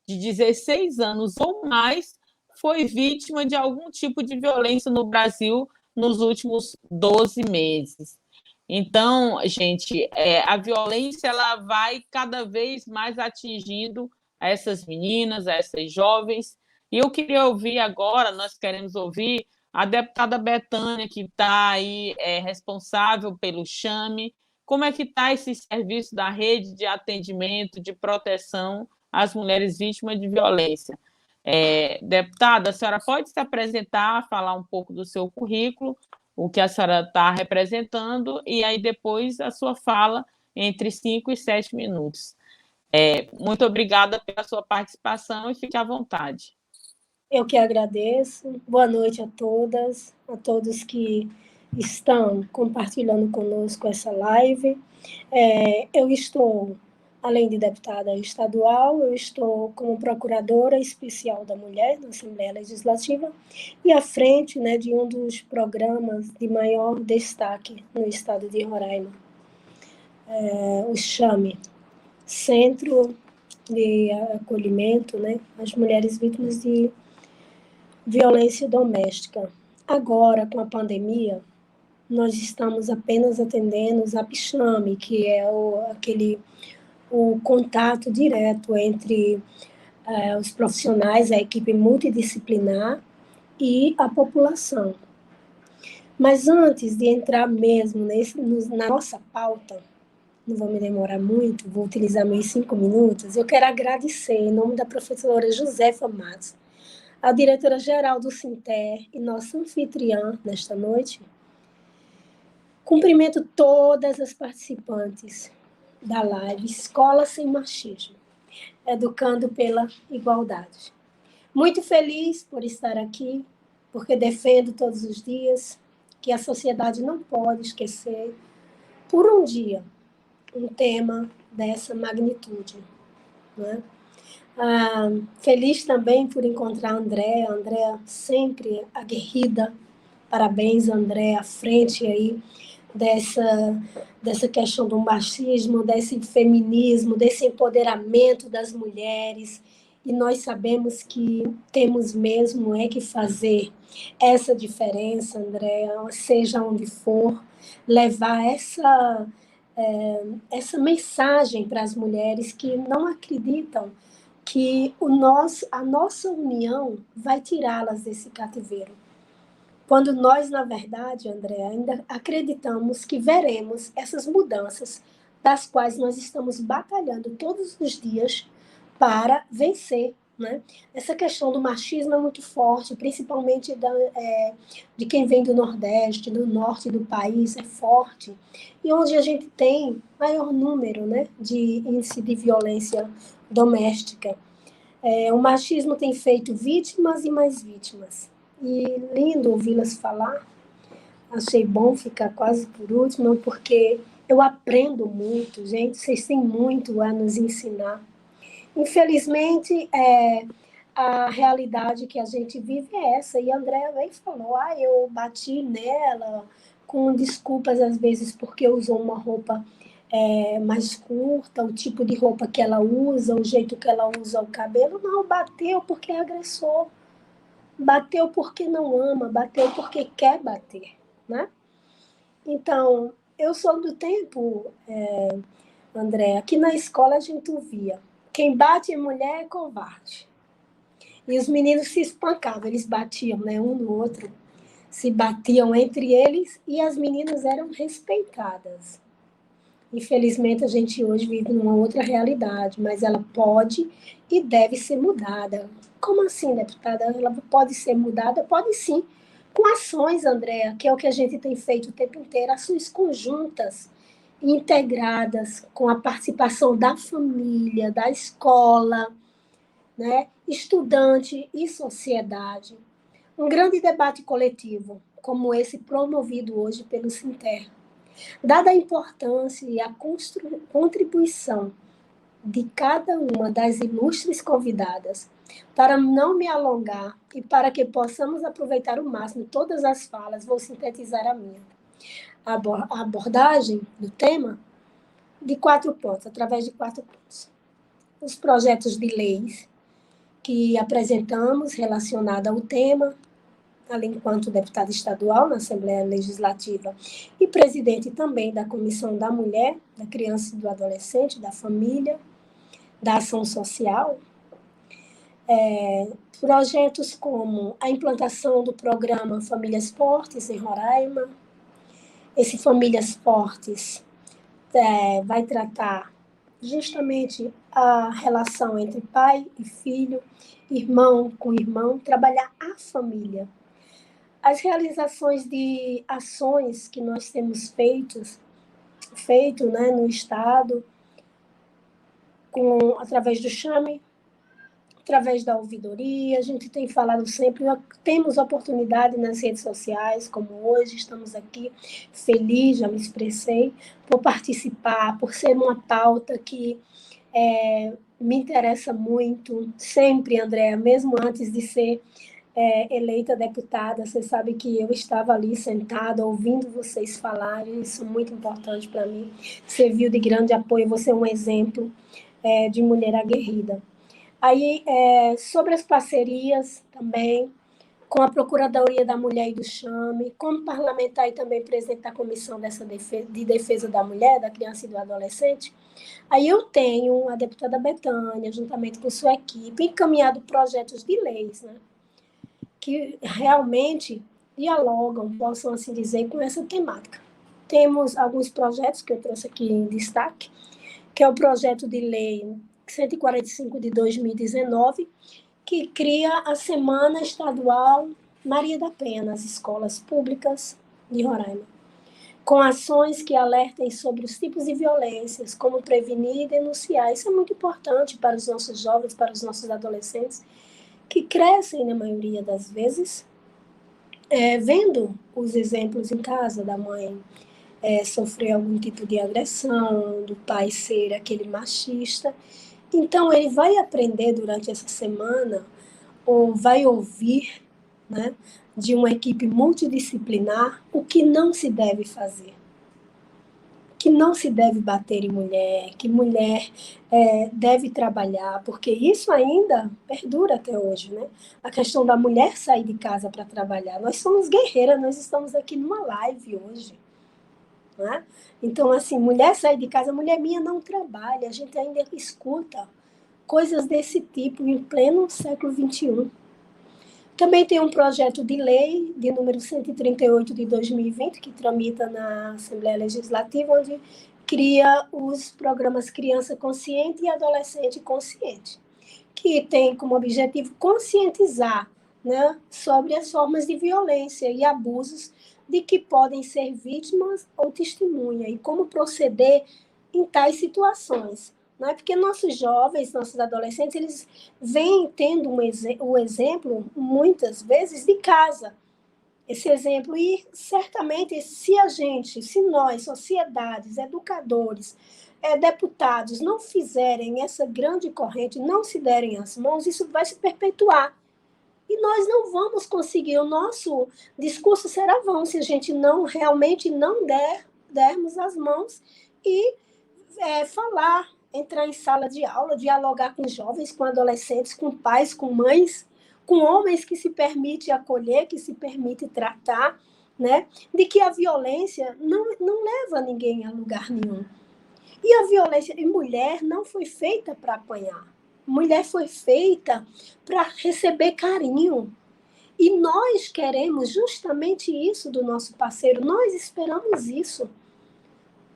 de 16 anos ou mais foi vítima de algum tipo de violência no Brasil nos últimos 12 meses. Então, gente, a violência ela vai cada vez mais atingindo essas meninas, essas jovens. E eu queria ouvir agora, nós queremos ouvir a deputada Betânia, que está aí responsável pelo CHAME. Como é que está esse serviço da rede de atendimento, de proteção às mulheres vítimas de violência? Deputada, a senhora pode se apresentar, falar um pouco do seu currículo, o que a senhora está representando, e aí depois a sua fala entre 5 e 7 minutos. Muito obrigada pela sua participação e fique à vontade. Eu que agradeço. Boa noite a todas, a todos que estão compartilhando conosco essa live. Eu estou, além de deputada estadual, eu estou como procuradora especial da mulher na Assembleia Legislativa e à frente, né, de um dos programas de maior destaque no estado de Roraima, o CHAME, Centro de Acolhimento, né, às mulheres vítimas de violência doméstica. Agora, com a pandemia, nós estamos apenas atendendo o ZapChame, que é o contato direto entre os profissionais, a equipe multidisciplinar e a população. Mas antes de entrar mesmo na nossa pauta, não vou me demorar muito, vou utilizar meus 5 minutos, eu quero agradecer, em nome da professora Josefa Matos, a diretora-geral do Sinter e nossa anfitriã nesta noite. Cumprimento todas as participantes da live Escola Sem Machismo, Educando pela Igualdade. Muito feliz por estar aqui, porque defendo todos os dias que a sociedade não pode esquecer, por um dia, um tema dessa magnitude, né? Feliz também por encontrar a Andréa sempre aguerrida. Parabéns, Andréa, à frente aí dessa questão do machismo, desse feminismo, desse empoderamento das mulheres. E nós sabemos que temos mesmo que fazer essa diferença, Andréa, seja onde for, levar essa mensagem para as mulheres que não acreditam que a nossa união vai tirá-las desse cativeiro. Quando nós, na verdade, André, ainda acreditamos que veremos essas mudanças das quais nós estamos batalhando todos os dias para vencer, né? Essa questão do machismo é muito forte, principalmente de quem vem do Nordeste, do Norte do país, é forte. E onde a gente tem maior número, né, de índice de violência doméstica. O machismo tem feito vítimas e mais vítimas. E lindo ouvi-las falar. Achei bom ficar quase por último, porque eu aprendo muito, gente. Vocês têm muito a nos ensinar. Infelizmente, a realidade que a gente vive é essa. E a Andréa veio e falou, eu bati nela com desculpas, às vezes, porque usou uma roupa mais curta, o tipo de roupa que ela usa, o jeito que ela usa o cabelo. Não, bateu porque é agressor. Bateu porque não ama, bateu porque quer bater, né? Então, eu sou do tempo, André, aqui na escola a gente ouvia, quem bate em mulher é covarde. E os meninos se espancavam, eles batiam, né, um no outro, se batiam entre eles e as meninas eram respeitadas. Infelizmente, a gente hoje vive numa outra realidade, mas ela pode e deve ser mudada. Como assim, deputada? Ela pode ser mudada? Pode sim, com ações, Andréa, que é o que a gente tem feito o tempo inteiro, ações conjuntas, integradas, com a participação da família, da escola, né? Estudante e sociedade. Um grande debate coletivo, como esse promovido hoje pelo Sinter. Dada a importância e a contribuição de cada uma das ilustres convidadas, para não me alongar e para que possamos aproveitar o máximo todas as falas, vou sintetizar a minha. A abordagem do tema de 4 pontos, através de 4 pontos. Os projetos de leis que apresentamos relacionados ao tema, além enquanto deputada estadual na Assembleia Legislativa e presidente também da Comissão da Mulher, da Criança e do Adolescente, da Família, da Ação Social. Projetos como a implantação do programa Famílias Fortes em Roraima. Esse Famílias Fortes vai tratar justamente a relação entre pai e filho, irmão com irmão, trabalhar a família. As realizações de ações que nós temos feito, né, no Estado, através do Chame, através da ouvidoria, a gente tem falado sempre, temos oportunidade nas redes sociais, como hoje, estamos aqui, feliz, já me expressei, por participar, por ser uma pauta que me interessa muito, sempre, Andréa, mesmo antes de ser eleita deputada, você sabe que eu estava ali sentada, ouvindo vocês falarem, isso é muito importante para mim, serviu de grande apoio, você é um exemplo de mulher aguerrida. Aí, sobre as parcerias também, com a Procuradoria da Mulher e do Chame, como parlamentar e também presidente da Comissão de Defesa da Mulher, da Criança e do Adolescente, aí eu tenho a deputada Betânia, juntamente com sua equipe, encaminhado projetos de leis, né, que realmente dialogam, possam assim dizer, com essa temática. Temos alguns projetos que eu trouxe aqui em destaque, que é o projeto de lei 145 de 2019, que cria a Semana Estadual Maria da Penha nas escolas públicas de Roraima, com ações que alertem sobre os tipos de violências, como prevenir e denunciar. Isso é muito importante para os nossos jovens, para os nossos adolescentes, que crescem, na maioria das vezes, vendo os exemplos em casa da mãe sofrer algum tipo de agressão, do pai ser aquele machista. Então, ele vai aprender durante essa semana, ou vai ouvir, né, de uma equipe multidisciplinar, o que não se deve fazer. Que não se deve bater em mulher, que mulher deve trabalhar, porque isso ainda perdura até hoje, né? A questão da mulher sair de casa para trabalhar. Nós somos guerreiras, nós estamos aqui numa live hoje. Né? Então, assim, mulher sair de casa, mulher minha não trabalha, a gente ainda escuta coisas desse tipo em pleno século XXI. Também tem um projeto de lei, de número 138 de 2020, que tramita na Assembleia Legislativa, onde cria os programas Criança Consciente e Adolescente Consciente, que tem como objetivo conscientizar, né, sobre as formas de violência e abusos de que podem ser vítimas ou testemunha e como proceder em tais situações. Não é? Porque nossos jovens, nossos adolescentes, eles vêm tendo o exemplo, muitas vezes, de casa. Esse exemplo, e certamente, se nós, sociedades, educadores, deputados, não fizerem essa grande corrente, não se derem as mãos, isso vai se perpetuar. E nós não vamos conseguir, o nosso discurso será vão se a gente não realmente não dermos as mãos e falar, entrar em sala de aula, dialogar com jovens, com adolescentes, com pais, com mães, com homens que se permite acolher, que se permite tratar, né? De que a violência não leva ninguém a lugar nenhum. E a violência de mulher não foi feita para apanhar. Mulher foi feita para receber carinho. E nós queremos justamente isso do nosso parceiro. Nós esperamos isso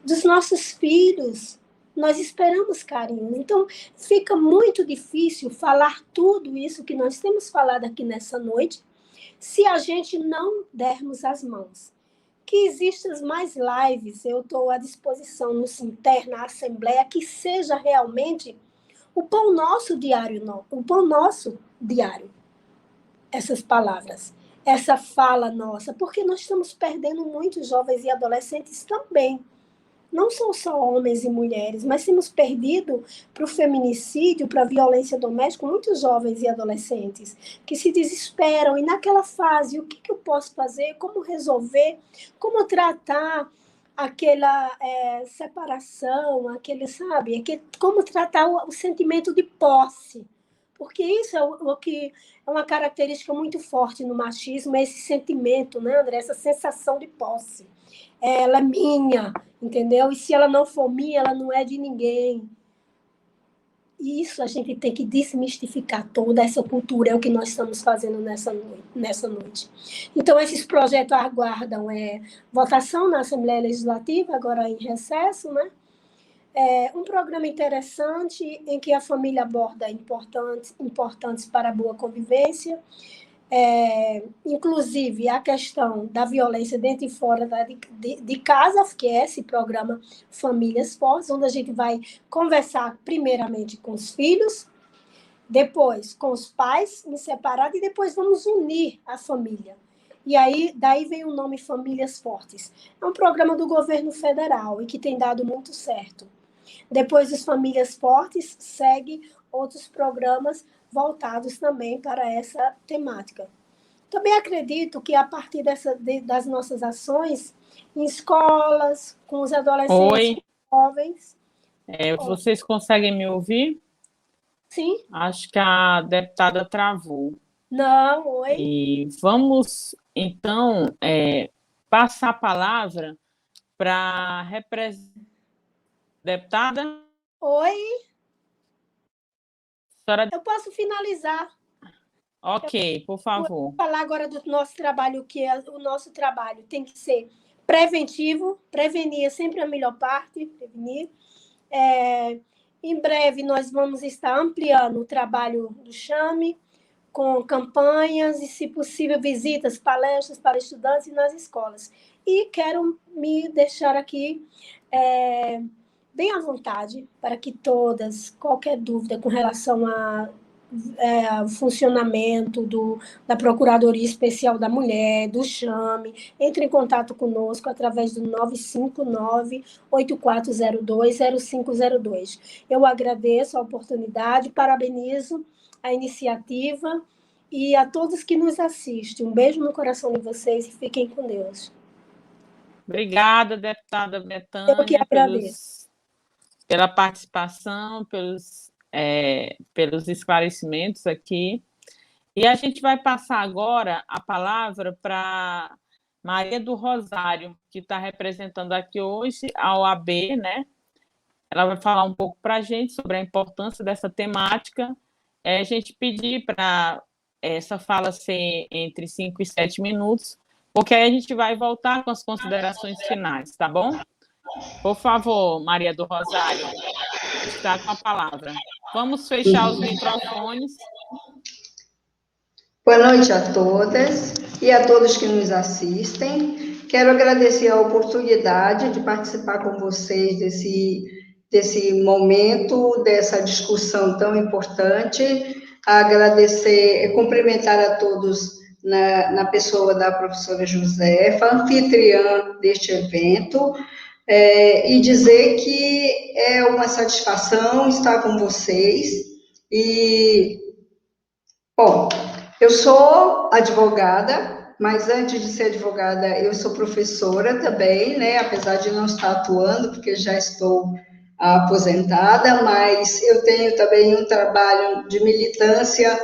dos nossos filhos. Nós esperamos carinho. Então, fica muito difícil falar tudo isso que nós temos falado aqui nessa noite, se a gente não dermos as mãos. Que existam mais lives, eu estou à disposição no Sinter, na Assembleia, que seja realmente o pão nosso diário, o pão nosso diário, essas palavras, essa fala nossa, porque nós estamos perdendo muitos jovens e adolescentes também. Não são só homens e mulheres, mas temos perdido para o feminicídio, para a violência doméstica, muitos jovens e adolescentes que se desesperam. E naquela fase, o que eu posso fazer? Como resolver? Como tratar aquela separação, como tratar o sentimento de posse? Porque isso é o que é uma característica muito forte no machismo, é esse sentimento, né, André? Essa sensação de posse. Ela é minha, entendeu? E se ela não for minha, ela não é de ninguém. E isso a gente tem que desmistificar toda essa cultura, é o que nós estamos fazendo nessa noite. Então, esses projetos aguardam votação na Assembleia Legislativa, agora em recesso, né? Um programa interessante em que a família aborda importantes para a boa convivência, inclusive a questão da violência dentro e fora de casa, que é esse programa Famílias Fortes, onde a gente vai conversar primeiramente com os filhos, depois com os pais em separado e depois vamos unir a família. E aí, daí vem o nome Famílias Fortes. É um programa do governo federal e que tem dado muito certo. Depois dos Famílias Fortes, segue outros programas voltados também para essa temática. Também acredito que a partir das nossas ações em escolas, com os adolescentes jovens... Vocês conseguem me ouvir? Sim. Acho que a deputada travou. Não, oi. E vamos, então, passar a palavra para a deputada. Oi, Senhora... eu posso finalizar. Ok, por favor. Vou falar agora do nosso trabalho, que é o nosso trabalho tem que ser preventivo, prevenir é sempre a melhor parte, prevenir. Em breve, nós vamos estar ampliando o trabalho do Chame, com campanhas e, se possível, visitas, palestras para estudantes nas escolas. E quero me deixar aqui bem à vontade para que todas, qualquer dúvida com relação ao funcionamento da Procuradoria Especial da Mulher, do Chame, entre em contato conosco através do 959-8402-0502. Eu agradeço a oportunidade, parabenizo a iniciativa e a todos que nos assistem. Um beijo no coração de vocês e fiquem com Deus. Obrigada, deputada Betânia, Eu que agradeço. pela participação, pelos esclarecimentos aqui. E a gente vai passar agora a palavra para Maria do Rosário, que está representando aqui hoje a OAB, né? Ela vai falar um pouco para a gente sobre a importância dessa temática. A gente pedir para essa fala ser entre 5 e 7 minutos, porque aí a gente vai voltar com as considerações finais, tá bom? Por favor, Maria do Rosário, está com a palavra. Vamos fechar os microfones. Boa noite a todas e a todos que nos assistem. Quero agradecer a oportunidade de participar com vocês desse momento, dessa discussão tão importante. Agradecer, cumprimentar a todos na pessoa da professora Josefa, anfitriã deste evento, e dizer que é uma satisfação estar com vocês. E, bom, eu sou advogada, mas antes de ser advogada, eu sou professora também, né? Apesar de não estar atuando, porque já estou aposentada, mas eu tenho também um trabalho de militância,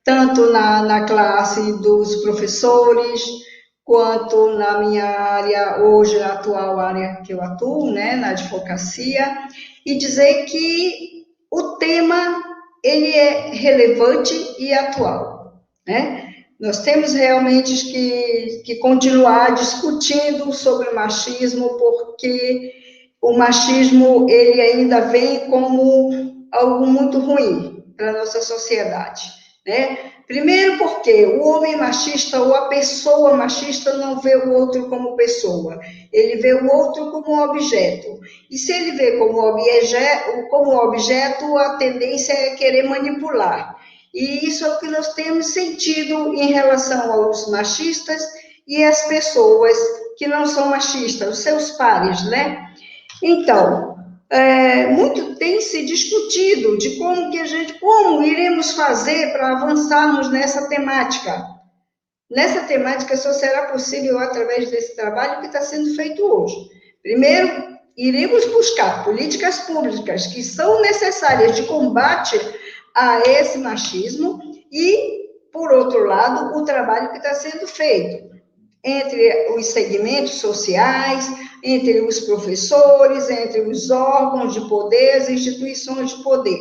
tanto na classe dos professores, quanto na minha área, hoje, a atual área que eu atuo, né? Na advocacia, e dizer que o tema, ele é relevante e atual, né? Nós temos realmente que continuar discutindo sobre o machismo, porque o machismo, ele ainda vem como algo muito ruim para a nossa sociedade, né? Primeiro porque o homem machista ou a pessoa machista não vê o outro como pessoa, ele vê o outro como objeto. E se ele vê como objeto, a tendência é querer manipular. E isso é o que nós temos sentido em relação aos machistas e as pessoas que não são machistas, os seus pares, né? Então, muito tem se discutido de como iremos fazer para avançarmos nessa temática. Nessa temática só será possível através desse trabalho que está sendo feito hoje. Primeiro, iremos buscar políticas públicas que são necessárias de combate a esse machismo e, por outro lado, o trabalho que está sendo feito entre os segmentos sociais, entre os professores, entre os órgãos de poder, as instituições de poder.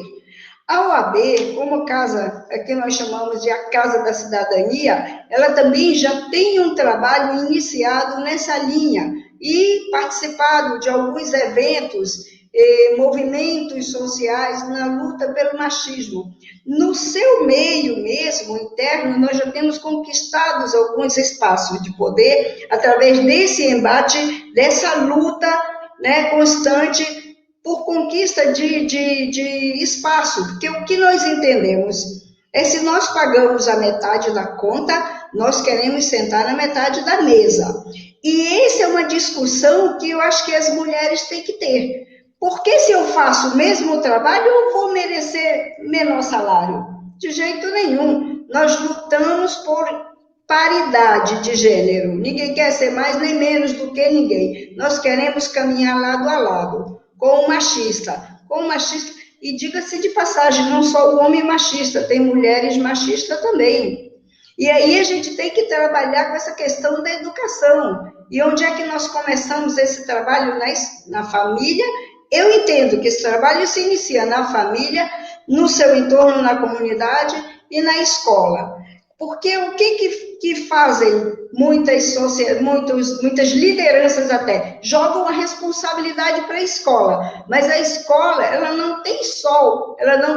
A OAB, como casa, que nós chamamos de a Casa da Cidadania, ela também já tem um trabalho iniciado nessa linha e participado de alguns eventos, movimentos sociais na luta pelo machismo. No seu meio mesmo, interno, nós já temos conquistado alguns espaços de poder através desse embate, dessa luta, né, constante por conquista de espaço, porque o que nós entendemos é se nós pagamos a metade da conta, nós queremos sentar na metade da mesa. E essa é uma discussão que eu acho que as mulheres têm que ter. Porque se eu faço o mesmo trabalho, eu vou merecer menor salário? De jeito nenhum. Nós lutamos por paridade de gênero. Ninguém quer ser mais nem menos do que ninguém. Nós queremos caminhar lado a lado com o machista. E diga-se de passagem, não só o homem machista, tem mulheres machistas também. E aí a gente tem que trabalhar com essa questão da educação. E onde é que nós começamos esse trabalho? Na família. Eu entendo que esse trabalho se inicia na família, no seu entorno, na comunidade e na escola. Porque o que fazem muitas lideranças até? Jogam a responsabilidade para a escola. Mas a escola, ela não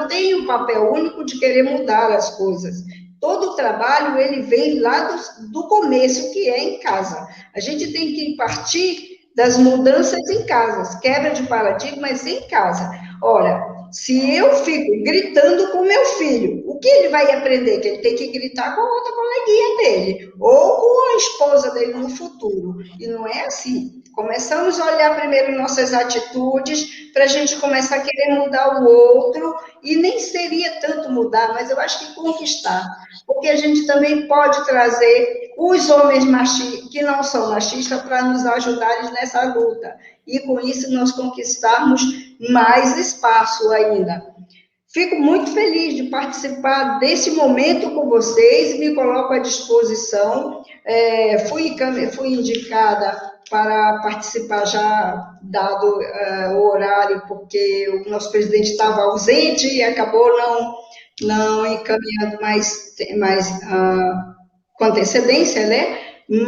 tem o papel único de querer mudar as coisas. Todo o trabalho, ele vem lá do começo, que é em casa. A gente tem que partir das mudanças em casa, quebra de paradigmas em casa. Ora, se eu fico gritando com meu filho, o que ele vai aprender? Que ele tem que gritar com a outra coleguinha dele, ou com a esposa dele no futuro. E não é assim. Começamos a olhar primeiro nossas atitudes, para a gente começar a querer mudar o outro, e nem seria tanto mudar, mas eu acho que conquistar. Porque a gente também pode trazer os homens que não são machistas para nos ajudarem nessa luta. E com isso nós conquistarmos mais espaço ainda. Fico muito feliz de participar desse momento com vocês, me coloco à disposição. Fui indicada para participar já, dado o horário, porque o nosso presidente estava ausente e acabou não encaminhando mais com antecedência, né?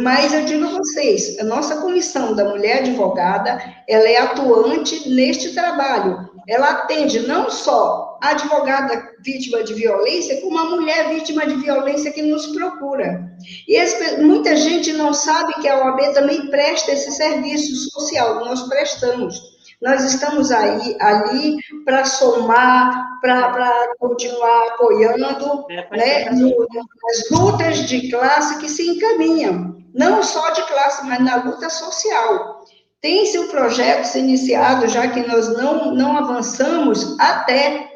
Mas eu digo a vocês, a nossa comissão da mulher advogada, ela é atuante neste trabalho. Ela atende não só a advogada vítima de violência, como a mulher vítima de violência que nos procura. E muita gente não sabe que a OAB também presta esse serviço social, nós prestamos. Nós estamos ali para somar, para continuar apoiando, né, nas lutas de classe que se encaminham, não só de classe, mas na luta social. Tem-se um projeto iniciado, já que nós não avançamos, até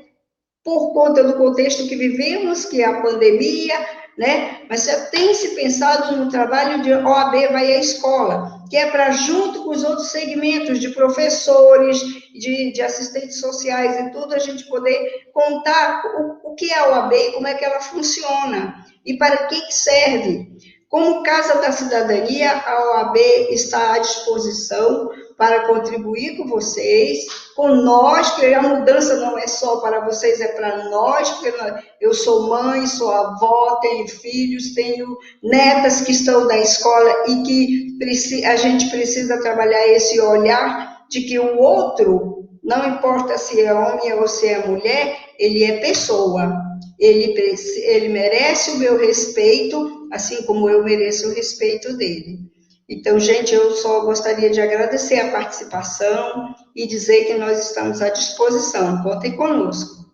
por conta do contexto que vivemos, que é a pandemia, né? Mas já tem-se pensado no trabalho de OAB vai à escola, que é para, junto com os outros segmentos de professores, de assistentes sociais e tudo, a gente poder contar o que é a OAB e como é que ela funciona e para que serve. Como Casa da Cidadania, a OAB está à disposição para contribuir com vocês, com nós, que a mudança não é só para vocês, é para nós, porque eu sou mãe, sou avó, tenho filhos, tenho netas que estão na escola e que a gente precisa trabalhar esse olhar de que o outro, não importa se é homem ou se é mulher, ele é pessoa. Ele merece o meu respeito, assim como eu mereço o respeito dele. Então, gente, eu só gostaria de agradecer a participação e dizer que nós estamos à disposição. Contem conosco.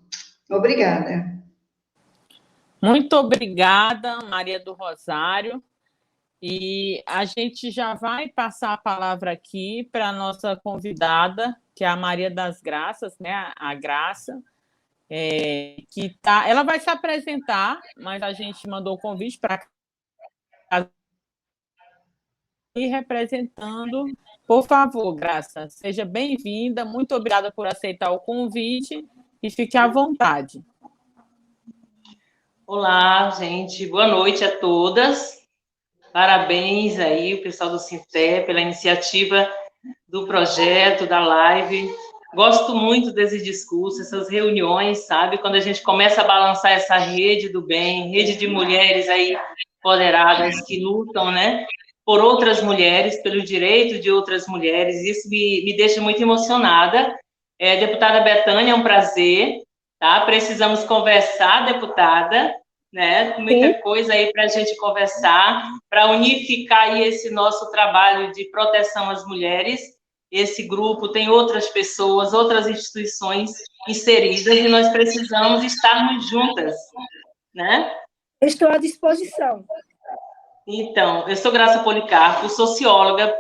Obrigada. Muito obrigada, Maria do Rosário. E a gente já vai passar a palavra aqui para a nossa convidada, que é a Maria das Graças, né? A Graça. Ela vai se apresentar, mas a gente mandou o convite para e representando. Por favor, Graça, seja bem-vinda, muito obrigada por aceitar o convite e fique à vontade. Olá, gente, boa noite a todas. Parabéns aí, o pessoal do Sinté, pela iniciativa do projeto, da live. Gosto muito desses discursos, essas reuniões, sabe? Quando a gente começa a balançar essa rede do bem, rede de mulheres aí empoderadas que lutam, né? Por outras mulheres, pelo direito de outras mulheres, isso me deixa muito emocionada. Deputada Betânia, é um prazer, tá? Precisamos conversar, deputada, né? Muita coisa aí para a gente conversar, para unificar aí esse nosso trabalho de proteção às mulheres. Esse grupo tem outras pessoas, outras instituições inseridas e nós precisamos estarmos juntas, né? Eu estou à disposição. Então, eu sou Graça Policarpo, socióloga,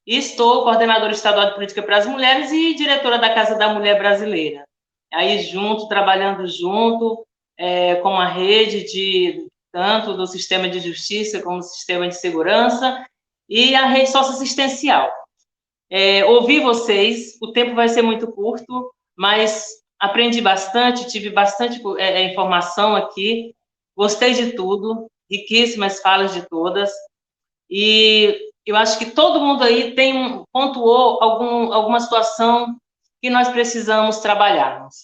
e estou coordenadora estadual de política para as mulheres e diretora da Casa da Mulher Brasileira. Aí, trabalhando junto com a rede tanto do sistema de justiça como do sistema de segurança e a rede socioassistencial. Ouvi vocês, o tempo vai ser muito curto, mas aprendi bastante, tive bastante informação aqui, gostei de tudo. riquíssimas falas de todas, e eu acho que todo mundo aí pontuou alguma situação que nós precisamos trabalharmos,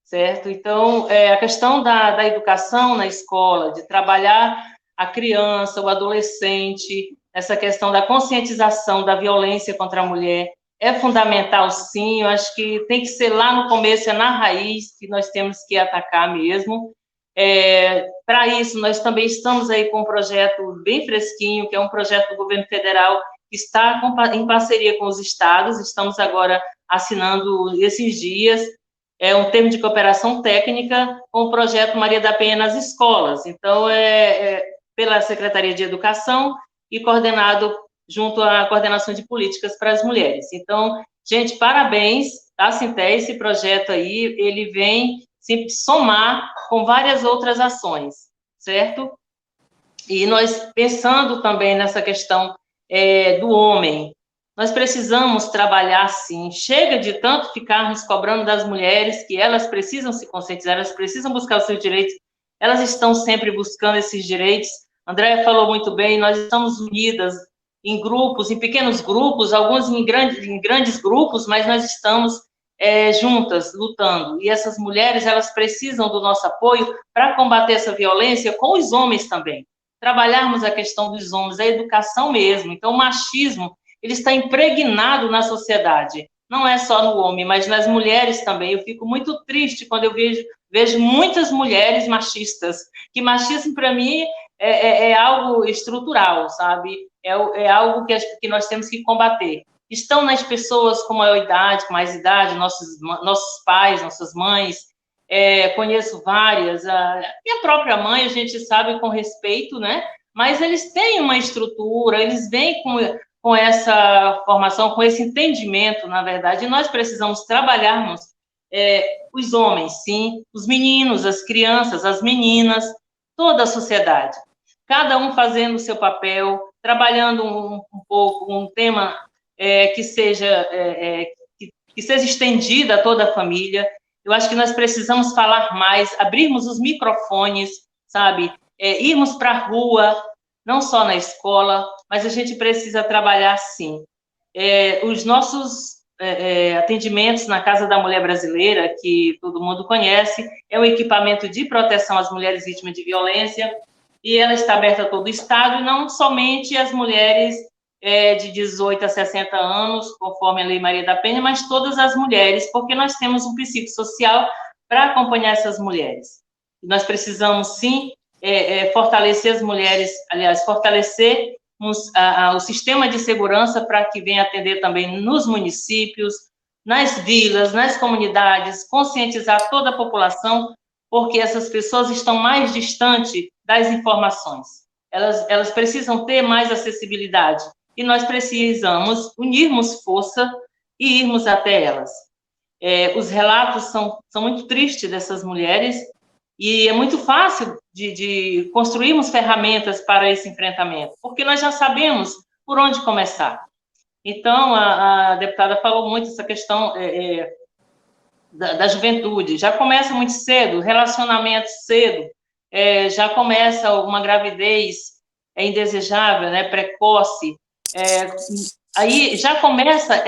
certo? Então, a questão da educação na escola, de trabalhar a criança, o adolescente, essa questão da conscientização da violência contra a mulher, é fundamental, sim. Eu acho que tem que ser lá no começo, é na raiz que nós temos que atacar mesmo. Para isso, nós também estamos aí com um projeto bem fresquinho, que é um projeto do governo federal, que está em parceria com os estados. Estamos agora assinando esses dias um termo de cooperação técnica com o projeto Maria da Penha nas escolas. Então, pela Secretaria de Educação e coordenado junto à Coordenação de Políticas para as Mulheres. Então, gente, parabéns, tá, Sinté? Esse projeto aí, ele vem se somar com várias outras ações, certo? E nós, pensando também nessa questão do homem, nós precisamos trabalhar, sim. Chega de tanto ficarmos cobrando das mulheres que elas precisam se conscientizar, elas precisam buscar os seus direitos, elas estão sempre buscando esses direitos. A Andréia falou muito bem, nós estamos unidas em grupos, em pequenos grupos, alguns em grandes grupos, mas nós estamos juntas, lutando. E essas mulheres, elas precisam do nosso apoio para combater essa violência com os homens também. Trabalharmos a questão dos homens, a educação mesmo. Então, o machismo, ele está impregnado na sociedade. Não é só no homem, mas nas mulheres também. Eu fico muito triste quando eu vejo muitas mulheres machistas, que machismo, para mim, é algo estrutural, sabe? É algo que nós temos que combater. Estão nas pessoas com maior idade, com mais idade, nossos pais, nossas mães. Conheço várias. Minha própria mãe, a gente sabe com respeito, né? Mas eles têm uma estrutura, eles vêm com essa formação, com esse entendimento, na verdade. E nós precisamos trabalharmos os homens, sim, os meninos, as crianças, as meninas, toda a sociedade. Cada um fazendo o seu papel, trabalhando um pouco, um tema que seja estendido a toda a família. Eu acho que nós precisamos falar mais, abrirmos os microfones, sabe? Irmos para a rua, não só na escola, mas a gente precisa trabalhar, sim. Os nossos atendimentos na Casa da Mulher Brasileira, que todo mundo conhece, é um equipamento de proteção às mulheres vítimas de violência, e ela está aberta a todo o Estado, e não somente as mulheres de 18 a 60 anos, conforme a Lei Maria da Penha, mas todas as mulheres, porque nós temos um princípio social para acompanhar essas mulheres. E nós precisamos, sim, fortalecer as mulheres, aliás, fortalecer o sistema de segurança para que venha atender também nos municípios, nas vilas, nas comunidades, conscientizar toda a população, porque essas pessoas estão mais distantes das informações. Elas precisam ter mais acessibilidade. E nós precisamos unirmos força e irmos até elas. Os relatos são muito tristes dessas mulheres, e é muito fácil de construirmos ferramentas para esse enfrentamento, porque nós já sabemos por onde começar. Então, a deputada falou muito essa questão da juventude. Já começa muito cedo, relacionamento cedo, já começa uma gravidez indesejável, né, precoce. Aí já começa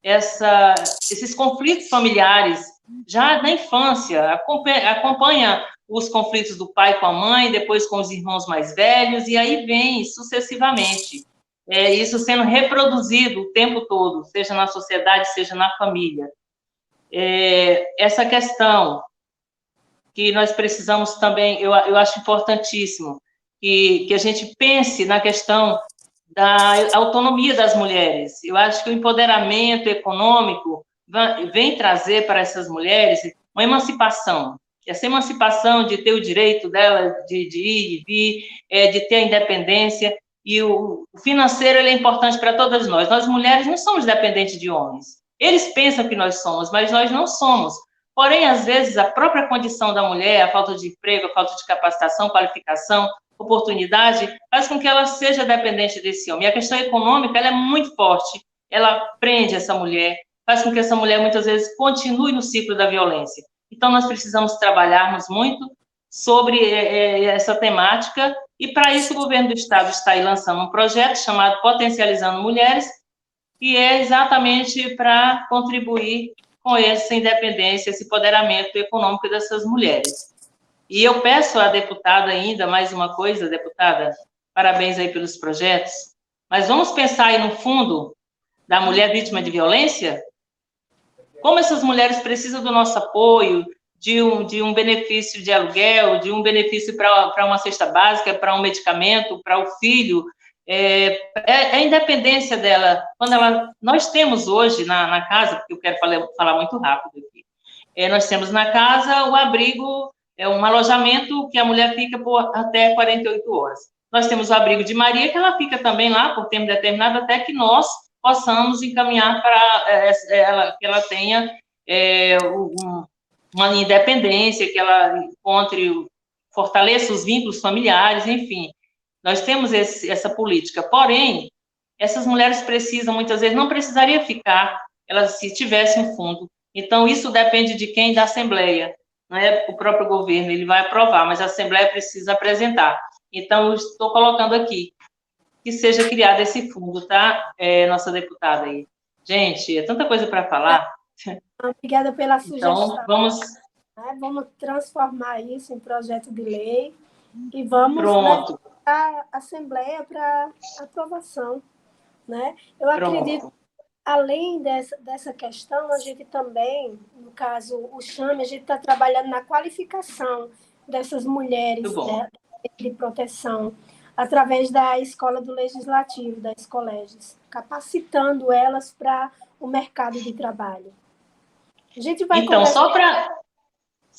esses conflitos familiares, já na infância, acompanha os conflitos do pai com a mãe, depois com os irmãos mais velhos, e aí vem sucessivamente. Isso sendo reproduzido o tempo todo, seja na sociedade, seja na família. Essa questão que nós precisamos também, eu acho importantíssimo, que a gente pense na questão da autonomia das mulheres. Eu acho que o empoderamento econômico vem trazer para essas mulheres uma emancipação. Essa emancipação de ter o direito dela de ir e vir, de ter a independência. E o financeiro ele é importante para todas nós. Nós, mulheres, não somos dependentes de homens. Eles pensam que nós somos, mas nós não somos. Porém, às vezes, a própria condição da mulher, a falta de emprego, a falta de capacitação, qualificação, oportunidade, faz com que ela seja dependente desse homem. E a questão econômica, ela é muito forte. Ela prende essa mulher, faz com que essa mulher, muitas vezes, continue no ciclo da violência. Então, nós precisamos trabalharmos muito sobre essa temática, e para isso o governo do Estado está aí lançando um projeto chamado Potencializando Mulheres, que é exatamente para contribuir com essa independência, esse empoderamento econômico dessas mulheres. E eu peço à deputada ainda mais uma coisa, deputada, parabéns aí pelos projetos, mas vamos pensar aí no fundo da mulher vítima de violência? Como essas mulheres precisam do nosso apoio, de um benefício de aluguel, de um benefício para uma cesta básica, para um medicamento, para o filho, a independência dela. Nós temos hoje na casa, porque eu quero falar muito rápido aqui, nós temos na casa o abrigo, um alojamento que a mulher fica por até 48 horas. Nós temos o abrigo de Maria, que ela fica também lá por tempo determinado, até que nós possamos encaminhar para que ela tenha uma independência, que ela fortaleça os vínculos familiares, enfim. Nós temos essa política. Porém, essas mulheres precisam, muitas vezes, não precisaria ficar, elas se tivessem um fundo. Então, isso depende de quem? Da Assembleia. Não é o próprio governo, ele vai aprovar, mas a Assembleia precisa apresentar. Então, eu estou colocando aqui que seja criado esse fundo, tá, nossa deputada aí. Gente, é tanta coisa para falar. Obrigada pela sugestão. Então, vamos transformar isso em projeto de lei e vamos levar a Assembleia para aprovação, né? Eu acredito, além dessa questão, a gente também, no caso, o Chame, a gente está trabalhando na qualificação dessas mulheres, né, de proteção, através da Escola do Legislativo, das colégios, capacitando elas para o mercado de trabalho. A gente vai então, só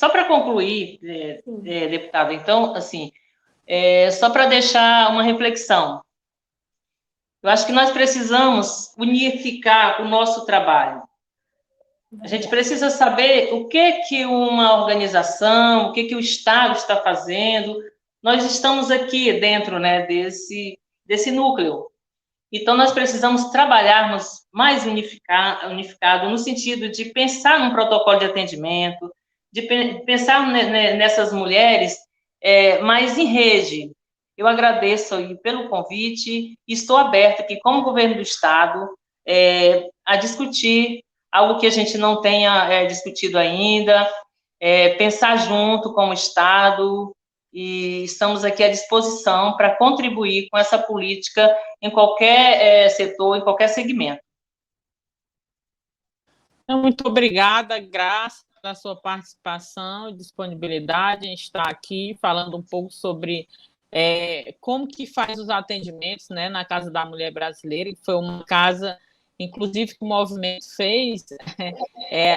para concluir, deputada, então, assim, só para deixar uma reflexão, eu acho que nós precisamos unificar o nosso trabalho. A gente precisa saber o que uma organização, o que o Estado está fazendo. Nós estamos aqui dentro, né, desse núcleo. Então, nós precisamos trabalharmos mais unificado no sentido de pensar num protocolo de atendimento, de pensar nessas mulheres mais em rede. Eu agradeço aí pelo convite e estou aberta aqui, como governo do Estado, a discutir algo que a gente não tenha discutido ainda, pensar junto com o Estado, e estamos aqui à disposição para contribuir com essa política em qualquer setor, em qualquer segmento. Muito obrigada, Graça, pela sua participação e disponibilidade. A gente está aqui falando um pouco sobre como que faz os atendimentos, né, na Casa da Mulher Brasileira, que foi uma casa, inclusive, que o movimento fez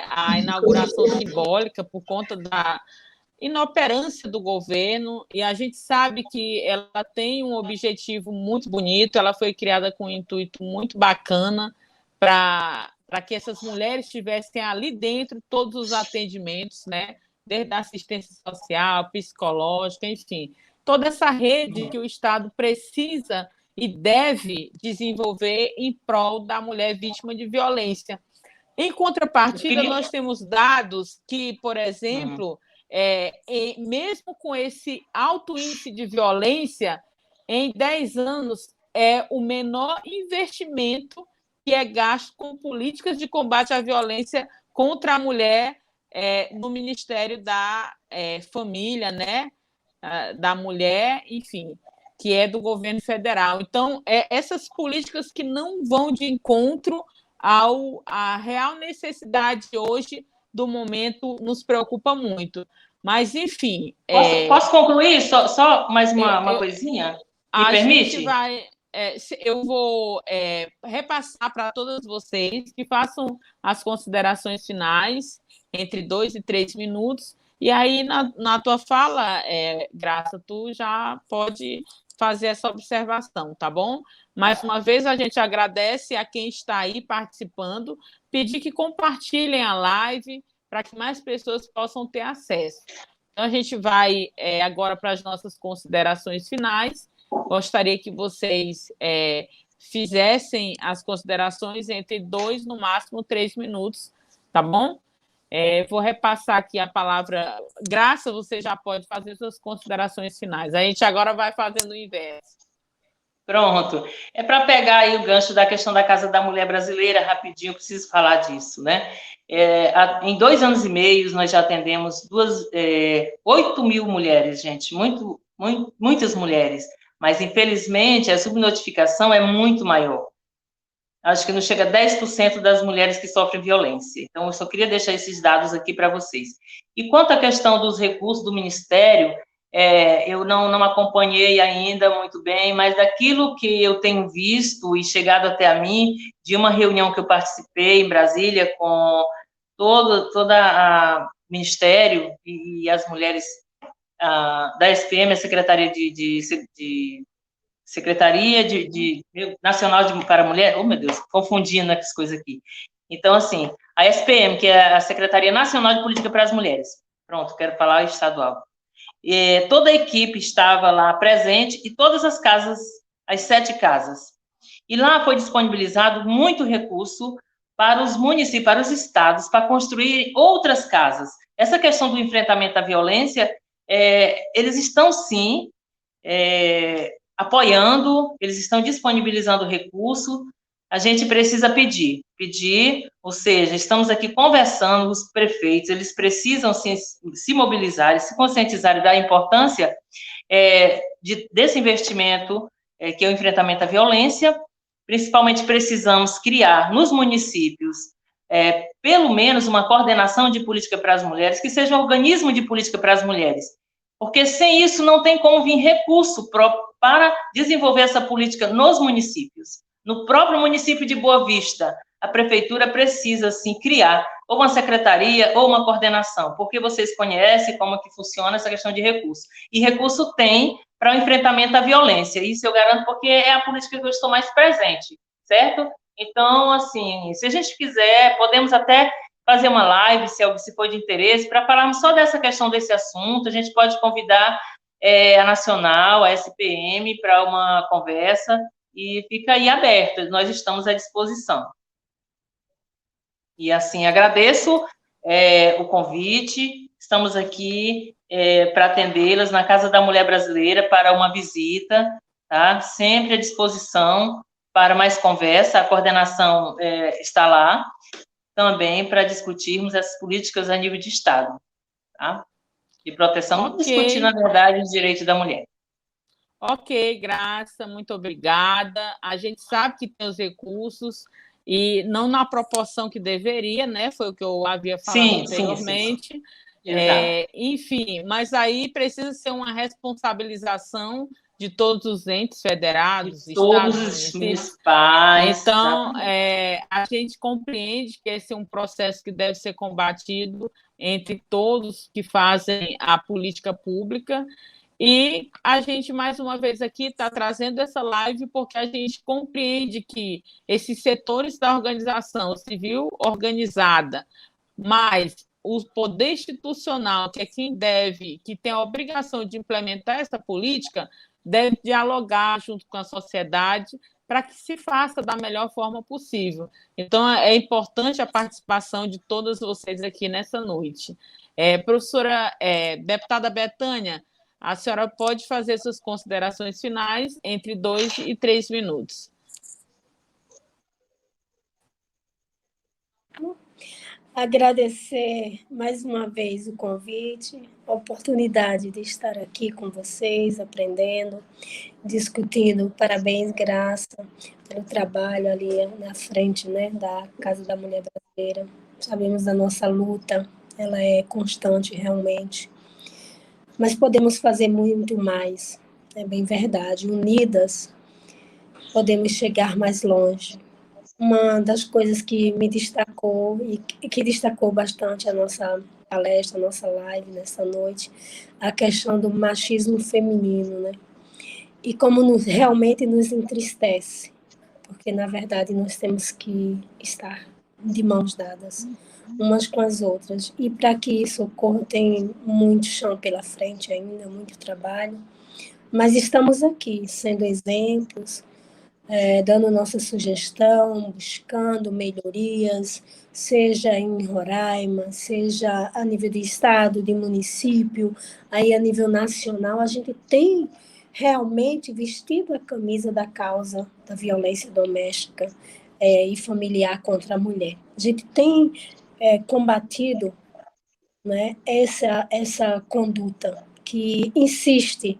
a inauguração simbólica por conta da inoperância do governo, e a gente sabe que ela tem um objetivo muito bonito, ela foi criada com um intuito muito bacana para que essas mulheres tivessem ali dentro todos os atendimentos, né, desde a assistência social, psicológica, enfim, toda essa rede que o Estado precisa e deve desenvolver em prol da mulher vítima de violência. Em contrapartida, nós temos dados que, por exemplo, mesmo com esse alto índice de violência, em 10 anos é o menor investimento que é gasto com políticas de combate à violência contra a mulher no Ministério da Família, né? Da mulher, enfim, que é do governo federal. Então, essas políticas que não vão de encontro à real necessidade hoje do momento nos preocupa muito. Mas, enfim... Posso concluir? Só mais uma coisinha? Me permite? Eu vou repassar para todas vocês que façam as considerações finais entre 2 e 3 minutos, e aí na tua fala, Graça, tu já pode fazer essa observação, tá bom? Mais uma vez, a gente agradece a quem está aí participando, pedir que compartilhem a live para que mais pessoas possam ter acesso. Então, a gente vai agora para as nossas considerações finais. Gostaria que vocês fizessem as considerações entre 2, no máximo 3 minutos, tá bom? Vou repassar aqui a palavra. Graça, você já pode fazer suas considerações finais. A gente agora vai fazendo o inverso. Pronto. É para pegar aí o gancho da questão da Casa da Mulher Brasileira, rapidinho, eu preciso falar disso, né? Em 2 anos e meio, nós já atendemos 8 mil mulheres, gente, muitas mulheres, mas, infelizmente, a subnotificação é muito maior. Acho que não chega a 10% das mulheres que sofrem violência. Então, eu só queria deixar esses dados aqui para vocês. E quanto à questão dos recursos do Ministério, eu não acompanhei ainda muito bem, mas daquilo que eu tenho visto e chegado até a mim, de uma reunião que eu participei em Brasília com toda a Ministério e as mulheres da SPM, a Secretaria Secretaria Nacional para a Mulher, oh meu Deus, confundindo as coisas aqui. Então, assim, a SPM, que é a Secretaria Nacional de Política para as Mulheres, pronto, quero falar estadual. Toda a equipe estava lá presente e todas as casas, as 7 casas. E lá foi disponibilizado muito recurso para os municípios, para os estados, para construir outras casas. Essa questão do enfrentamento à violência, eles estão, sim, apoiando, eles estão disponibilizando recurso. A gente precisa pedir, ou seja, estamos aqui conversando, os prefeitos, eles precisam se mobilizar, se conscientizar da importância desse investimento, que é o enfrentamento à violência. Principalmente precisamos criar nos municípios, pelo menos uma coordenação de política para as mulheres, que seja um organismo de política para as mulheres, porque sem isso não tem como vir recurso para desenvolver essa política nos municípios. No próprio município de Boa Vista, a prefeitura precisa, sim, criar ou uma secretaria ou uma coordenação, porque vocês conhecem como que funciona essa questão de recurso. E recurso tem para o enfrentamento à violência, isso eu garanto, porque é a política que eu estou mais presente, certo? Então, assim, se a gente quiser, podemos até fazer uma live, se for de interesse, para falarmos só dessa questão desse assunto. A gente pode convidar a Nacional, a SPM, para uma conversa, e fica aí aberto, nós estamos à disposição. E, assim, agradeço o convite, estamos aqui para atendê-las na Casa da Mulher Brasileira para uma visita, tá? Sempre à disposição para mais conversa, a coordenação está lá, também para discutirmos essas políticas a nível de Estado, tá? De proteção, okay. Discutir, na verdade, os direitos da mulher. Ok, Graça, muito obrigada. A gente sabe que tem os recursos, e não na proporção que deveria, né? Foi o que eu havia falado anteriormente. Sim. Enfim, mas aí precisa ser uma responsabilização de todos os entes federados, todos os municipais. Então, a gente compreende que esse é um processo que deve ser combatido entre todos que fazem a política pública. E a gente, mais uma vez aqui, está trazendo essa live porque a gente compreende que esses setores da organização civil organizada, mas o poder institucional, que é quem que tem a obrigação de implementar essa política, deve dialogar junto com a sociedade para que se faça da melhor forma possível. Então, é importante a participação de todas vocês aqui nessa noite. Professora, deputada Betânia, a senhora pode fazer suas considerações finais entre 2 e 3 minutos. Agradecer mais uma vez o convite, a oportunidade de estar aqui com vocês, aprendendo, discutindo. Parabéns, Graça, pelo trabalho ali na frente, né, da Casa da Mulher Brasileira. Sabemos da nossa luta, ela é constante realmente. Mas podemos fazer muito mais, é bem verdade. Unidas, podemos chegar mais longe. Uma das coisas que me destacou e que destacou bastante a nossa palestra, a nossa live nessa noite, a questão do machismo feminino, né? E como realmente nos entristece, porque, na verdade, nós temos que estar de mãos dadas umas com as outras. E para que isso ocorra, tem muito chão pela frente ainda, muito trabalho. Mas estamos aqui, sendo exemplos, dando nossa sugestão, buscando melhorias, seja em Roraima, seja a nível de estado, de município, aí a nível nacional, a gente tem realmente vestido a camisa da causa da violência doméstica e familiar contra a mulher. A gente tem combatido, né, essa conduta que insiste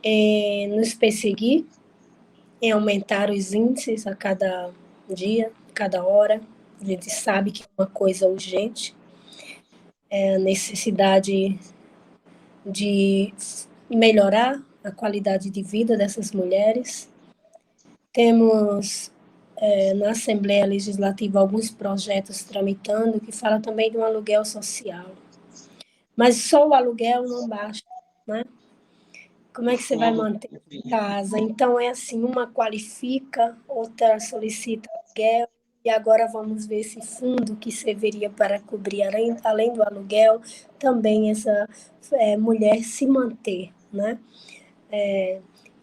em nos perseguir, em aumentar os índices a cada dia, cada hora. A gente sabe que é uma coisa urgente, a necessidade de melhorar a qualidade de vida dessas mulheres. Temos na Assembleia Legislativa alguns projetos tramitando que falam também de um aluguel social. Mas só o aluguel não basta, né? Como é que você vai manter a casa? Então, é assim, uma qualifica, outra solicita aluguel, e agora vamos ver esse fundo que serviria para cobrir, além do aluguel, também essa mulher se manter, né?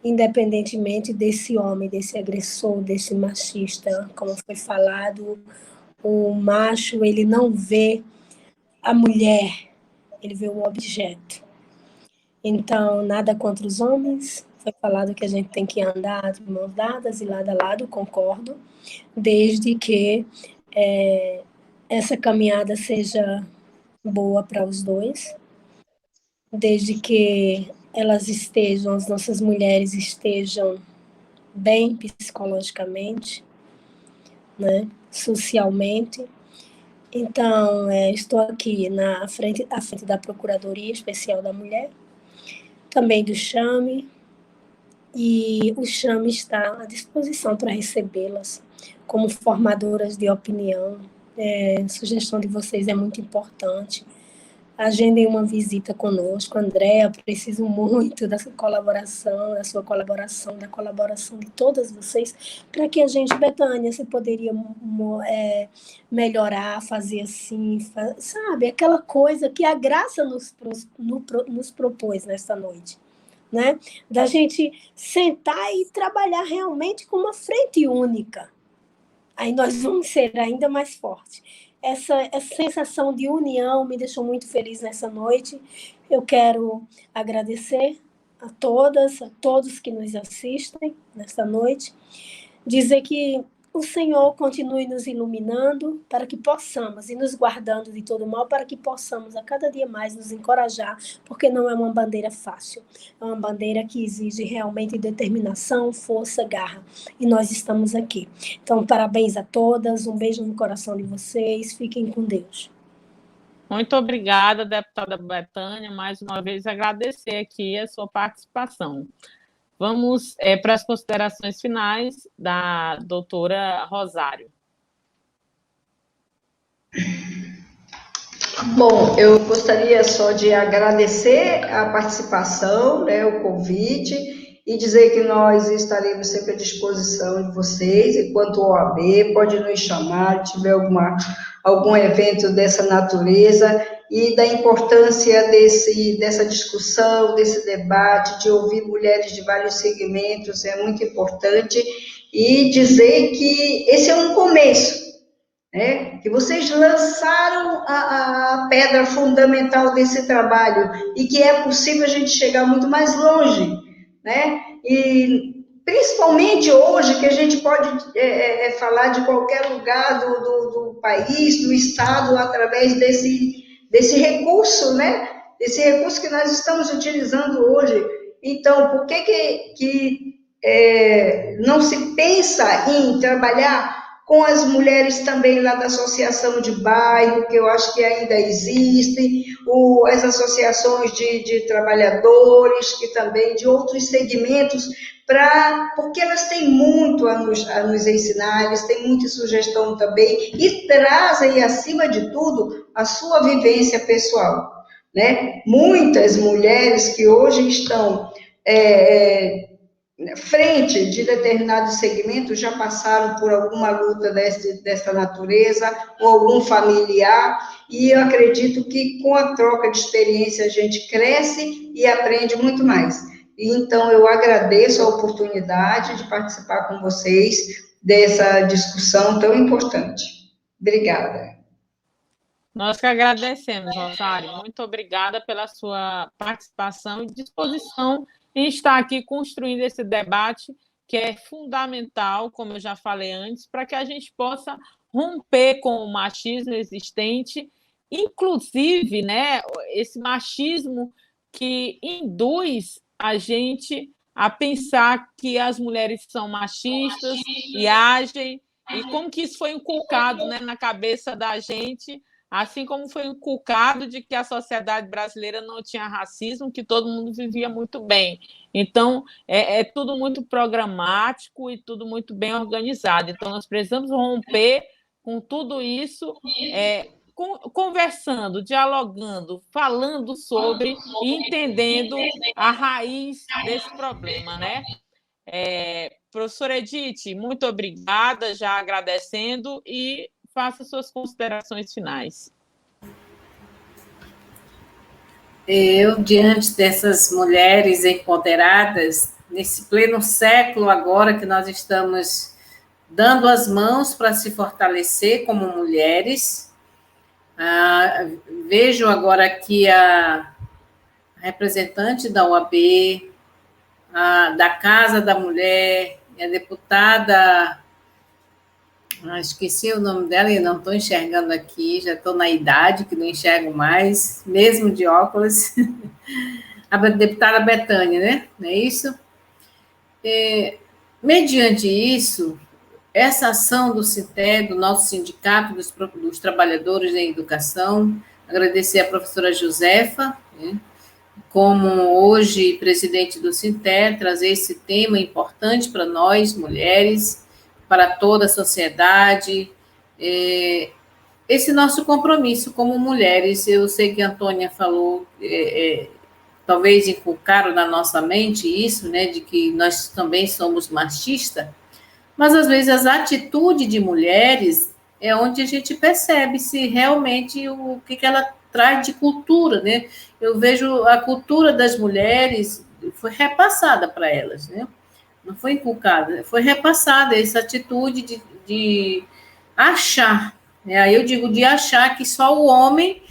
Independentemente desse homem, desse agressor, desse machista, como foi falado, o macho, ele não vê a mulher, ele vê o objeto. Então, nada contra os homens, foi falado que a gente tem que andar de mãos dadas e lado a lado, concordo, desde que essa caminhada seja boa para os dois, desde que as nossas mulheres estejam bem psicologicamente, né, socialmente. Então, estou aqui à frente da Procuradoria Especial da Mulher, também do Chame, e o Chame está à disposição para recebê-las como formadoras de opinião. A sugestão de vocês é muito importante. Agendem uma visita conosco. Andréa, preciso muito da sua colaboração, da colaboração de todas vocês, para que a gente, Betânia, você poderia melhorar, fazer assim, sabe? Aquela coisa que a Graça nos propôs nesta noite, né? Da gente sentar e trabalhar realmente com uma frente única. Aí nós vamos ser ainda mais fortes. Essa sensação de união me deixou muito feliz nessa noite. Eu quero agradecer a todos que nos assistem nesta noite, dizer que o Senhor continue nos iluminando para que possamos, e nos guardando de todo mal, para que possamos a cada dia mais nos encorajar, porque não é uma bandeira fácil, é uma bandeira que exige realmente determinação, força, garra, e nós estamos aqui. Então, parabéns a todas, um beijo no coração de vocês, fiquem com Deus. Muito obrigada, deputada Betânia, mais uma vez agradecer aqui a sua participação. Vamos para as considerações finais da doutora Rosário. Bom, eu gostaria só de agradecer a participação, né, o convite, e dizer que nós estaremos sempre à disposição de vocês, enquanto OAB, pode nos chamar, se tiver algum evento dessa natureza, e da importância dessa discussão, desse debate, de ouvir mulheres de vários segmentos, é muito importante, e dizer que esse é um começo, né? Que vocês lançaram a pedra fundamental desse trabalho, e que é possível a gente chegar muito mais longe, né? E principalmente hoje, que a gente pode falar de qualquer lugar do país, do estado, através desse recurso, né? Esse recurso que nós estamos utilizando hoje. Então, por que não se pensa em trabalhar com as mulheres também lá da associação de bairro, que eu acho que ainda existem, as associações de trabalhadores, que também de outros segmentos, porque elas têm muito a nos ensinar, eles têm muita sugestão também, e trazem, acima de tudo, a sua vivência pessoal, né? Muitas mulheres que hoje estão frente de determinados segmentos já passaram por alguma luta dessa natureza, ou algum familiar, e eu acredito que com a troca de experiência a gente cresce e aprende muito mais. E, então, eu agradeço a oportunidade de participar com vocês dessa discussão tão importante. Obrigada. Nós que agradecemos, Rosário. Muito obrigada pela sua participação e disposição em estar aqui construindo esse debate, que é fundamental, como eu já falei antes, para que a gente possa romper com o machismo existente, inclusive, né, esse machismo que induz a gente a pensar que as mulheres são machistas e agem, e como que isso foi inculcado, né, na cabeça da gente, assim como foi inculcado de que a sociedade brasileira não tinha racismo, que todo mundo vivia muito bem. Então, é tudo muito programático e tudo muito bem organizado. Então, nós precisamos romper com tudo isso, conversando, dialogando, falando sobre e entendendo a raiz desse problema, né? Professora Edith, muito obrigada, já agradecendo, e faça suas considerações finais. Eu, diante dessas mulheres empoderadas, nesse pleno século agora que nós estamos dando as mãos para se fortalecer como mulheres, vejo agora aqui a representante da OAB, da Casa da Mulher, a deputada, esqueci o nome dela e não estou enxergando aqui, já estou na idade que não enxergo mais, mesmo de óculos, a deputada Betânia, né? Não é isso? Mediante isso, essa ação do SINTE, do nosso sindicato dos trabalhadores em educação, agradecer à professora Josefa, né, como hoje presidente do SINTE, trazer esse tema importante para nós, mulheres, para toda a sociedade, esse nosso compromisso como mulheres. Eu sei que a Antônia falou, talvez inculcaram na nossa mente isso, né, de que nós também somos machistas, mas às vezes as atitudes de mulheres é onde a gente percebe se realmente o que ela traz de cultura, né? Eu vejo a cultura das mulheres foi repassada para elas, né? Não foi inculcada, foi repassada essa atitude de achar, né? Aí eu digo de achar que só o homem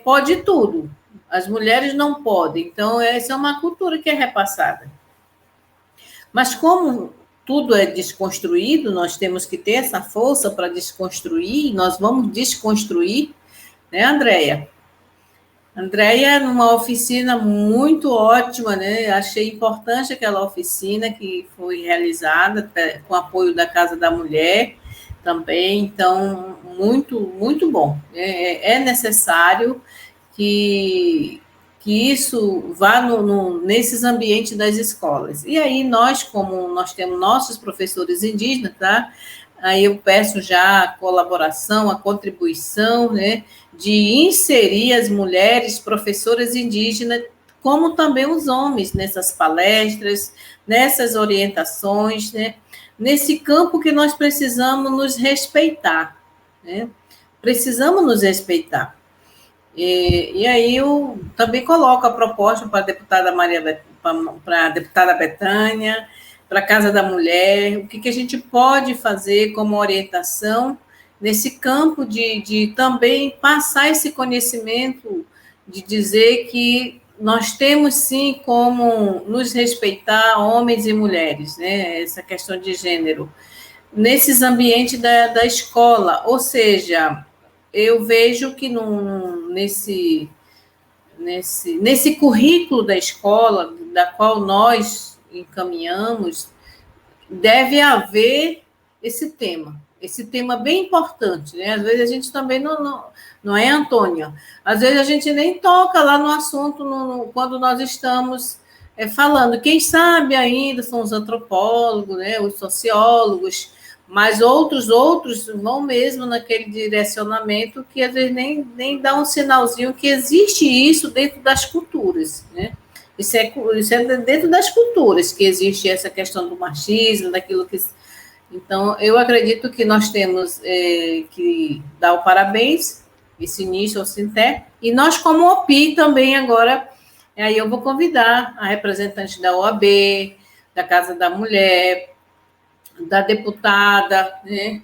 pode tudo, as mulheres não podem. Então, essa é uma cultura que é repassada. Mas como tudo é desconstruído, nós temos que ter essa força para desconstruir, nós vamos desconstruir, né, Andréia? Andréia, numa oficina muito ótima, né? Achei importante aquela oficina que foi realizada com apoio da Casa da Mulher também, então, muito, muito bom. É necessário que isso vá nesses ambientes das escolas. E aí nós, como nós temos nossos professores indígenas, tá? Aí eu peço já a colaboração, a contribuição, né, de inserir as mulheres professoras indígenas, como também os homens, nessas palestras, nessas orientações, né, nesse campo que nós precisamos nos respeitar, né? Precisamos nos respeitar. E aí eu também coloco a proposta para a deputada para a deputada Betânia, para a Casa da Mulher, o que a gente pode fazer como orientação nesse campo de também passar esse conhecimento, de dizer que nós temos sim como nos respeitar, homens e mulheres, né? Essa questão de gênero, nesses ambientes da escola, ou seja, eu vejo que nesse currículo da escola, da qual nós encaminhamos, deve haver esse tema bem importante, né? Às vezes a gente também não é, Antônia? Às vezes a gente nem toca lá no assunto quando nós estamos falando. Quem sabe ainda são os antropólogos, né? Os sociólogos, mas outros vão mesmo naquele direcionamento que às vezes nem dá um sinalzinho que existe isso dentro das culturas, né? Isso é dentro das culturas que existe essa questão do machismo, daquilo que... Então, eu acredito que nós temos que dar o parabéns, esse início ao SINTE, e nós, como OPI, também agora E aí eu vou convidar a representante da OAB, da Casa da Mulher, da deputada, né,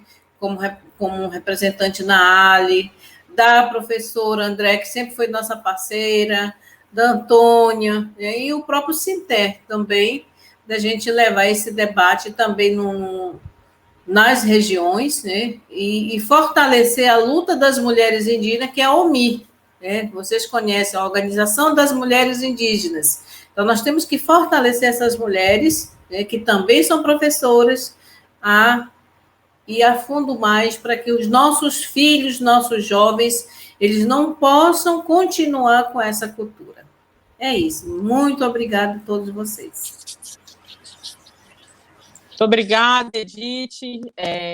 como representante na ALE, da professora André, que sempre foi nossa parceira, da Antônia, né, e o próprio Sinter também, da gente levar esse debate também nas regiões, né, e fortalecer a luta das mulheres indígenas, que é a OMI, né, vocês conhecem a Organização das Mulheres Indígenas. Então, nós temos que fortalecer essas mulheres, né, que também são professoras, e a fundo mais para que os nossos filhos, nossos jovens, eles não possam continuar com essa cultura. É isso. Muito obrigada a todos vocês. Muito obrigada, Edith.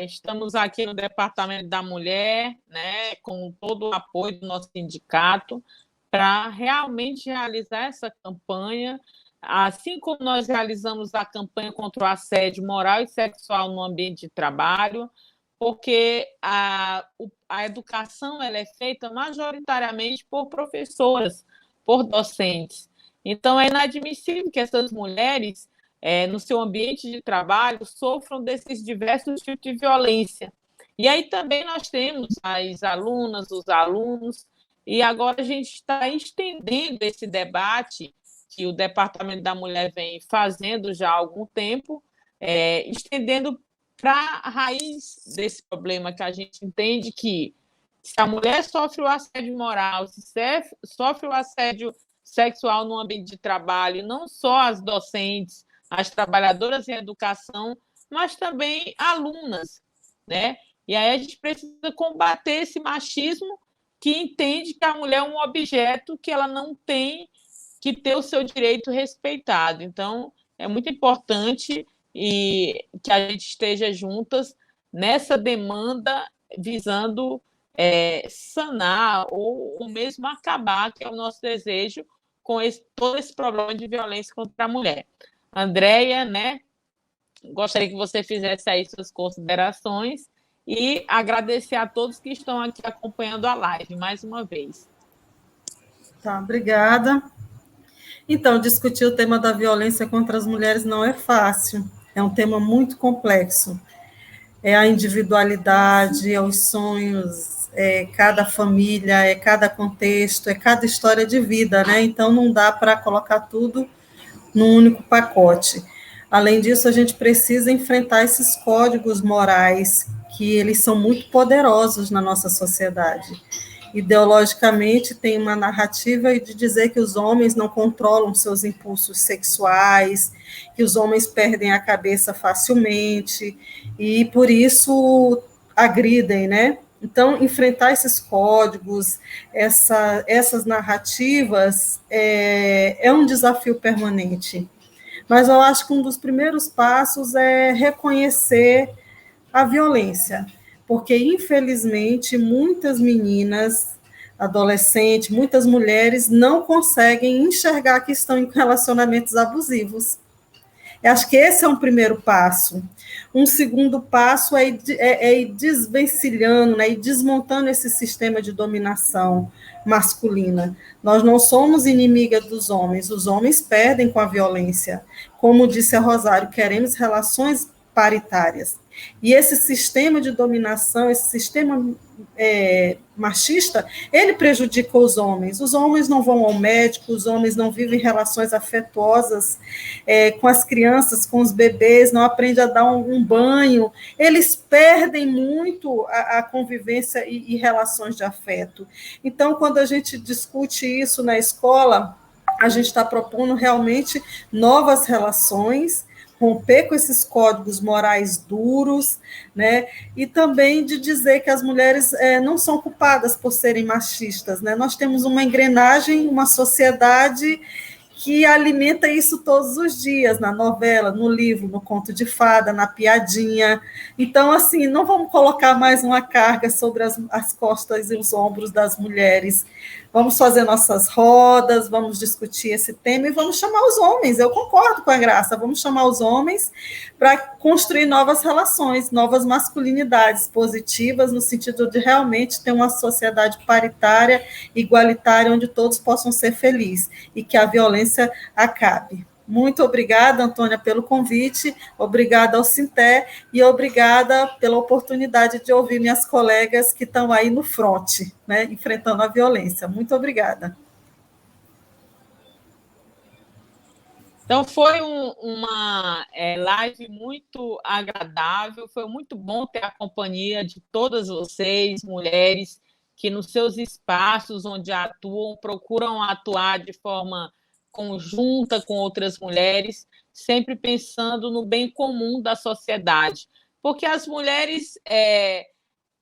Estamos aqui no Departamento da Mulher, né, com todo o apoio do nosso sindicato, para realmente realizar essa campanha, assim como nós realizamos a campanha contra o assédio moral e sexual no ambiente de trabalho, porque a educação ela é feita majoritariamente por professoras, por docentes. Então, é inadmissível que essas mulheres, no seu ambiente de trabalho, sofram desses diversos tipos de violência. E aí também nós temos as alunas, os alunos, e agora a gente está estendendo esse debate que o Departamento da Mulher vem fazendo já há algum tempo, estendendo para a raiz desse problema, que a gente entende que se a mulher sofre o assédio moral, se sofre o assédio sexual no ambiente de trabalho, não só as docentes, as trabalhadoras em educação, mas também alunas, né? E aí a gente precisa combater esse machismo que entende que a mulher é um objeto que ela não tem que ter o seu direito respeitado. Então, é muito importante que a gente esteja juntas nessa demanda visando sanar ou mesmo acabar, que é o nosso desejo, com todo esse problema de violência contra a mulher. Andréia, né, gostaria que você fizesse aí suas considerações e agradecer a todos que estão aqui acompanhando a live, mais uma vez. Tá, obrigada. Então, discutir o tema da violência contra as mulheres não é fácil, é um tema muito complexo. É a individualidade, é os sonhos, é cada família, é cada contexto, é cada história de vida, né? Então, não dá para colocar tudo num único pacote. Além disso, a gente precisa enfrentar esses códigos morais, que eles são muito poderosos na nossa sociedade. Ideologicamente, tem uma narrativa de dizer que os homens não controlam seus impulsos sexuais, que os homens perdem a cabeça facilmente, e por isso agridem, né? Então, enfrentar esses códigos, essas narrativas, é um desafio permanente. Mas eu acho que um dos primeiros passos é reconhecer a violência, porque, infelizmente, muitas meninas, adolescentes, muitas mulheres não conseguem enxergar que estão em relacionamentos abusivos. Eu acho que esse é um primeiro passo. Um segundo passo é ir desvencilhando, né, e desmontando esse sistema de dominação masculina. Nós não somos inimigas dos homens, os homens perdem com a violência. Como disse a Rosário, queremos relações paritárias. E esse sistema de dominação, esse sistema machista, ele prejudica os homens não vão ao médico, os homens não vivem relações afetuosas com as crianças, com os bebês, não aprendem a dar um banho, eles perdem muito a convivência e relações de afeto. Então, quando a gente discute isso na escola, a gente está propondo realmente novas relações, romper com esses códigos morais duros, né, e também de dizer que as mulheres não são culpadas por serem machistas, né, nós temos uma engrenagem, uma sociedade que alimenta isso todos os dias, na novela, no livro, no conto de fada, na piadinha. Então, assim, não vamos colocar mais uma carga sobre as costas e os ombros das mulheres. Vamos fazer nossas rodas, vamos discutir esse tema e vamos chamar os homens. Eu concordo com a Graça, vamos chamar os homens para construir novas relações, novas masculinidades positivas, no sentido de realmente ter uma sociedade paritária, igualitária, onde todos possam ser felizes e que a violência acabe. Muito obrigada, Antônia, pelo convite, obrigada ao Sinté e obrigada pela oportunidade de ouvir minhas colegas que estão aí no fronte, né, enfrentando a violência. Muito obrigada. Então, foi uma live muito agradável, foi muito bom ter a companhia de todas vocês, mulheres, que nos seus espaços onde atuam, procuram atuar de forma conjunta com outras mulheres, sempre pensando no bem comum da sociedade. Porque as mulheres,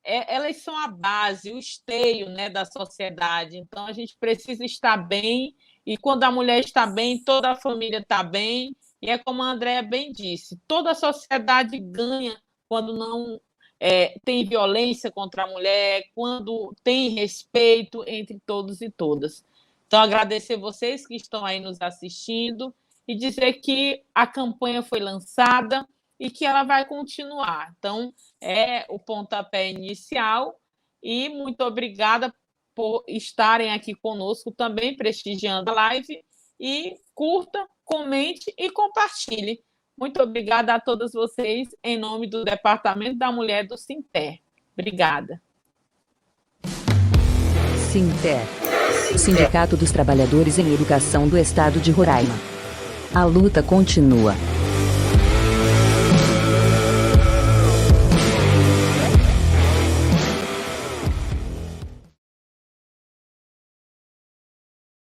elas são a base, o esteio, né, da sociedade. Então, a gente precisa estar bem, e quando a mulher está bem, toda a família está bem, e é como a Andréa bem disse, toda a sociedade ganha quando não tem violência contra a mulher, quando tem respeito entre todos e todas. Então, agradecer vocês que estão aí nos assistindo e dizer que a campanha foi lançada e que ela vai continuar. Então, é o pontapé inicial e muito obrigada por estarem aqui conosco também, prestigiando a live, e curta, comente e compartilhe. Muito obrigada a todas vocês, em nome do Departamento da Mulher do Sinté. Obrigada. Sinté, Sindicato dos Trabalhadores em Educação do Estado de Roraima. A luta continua.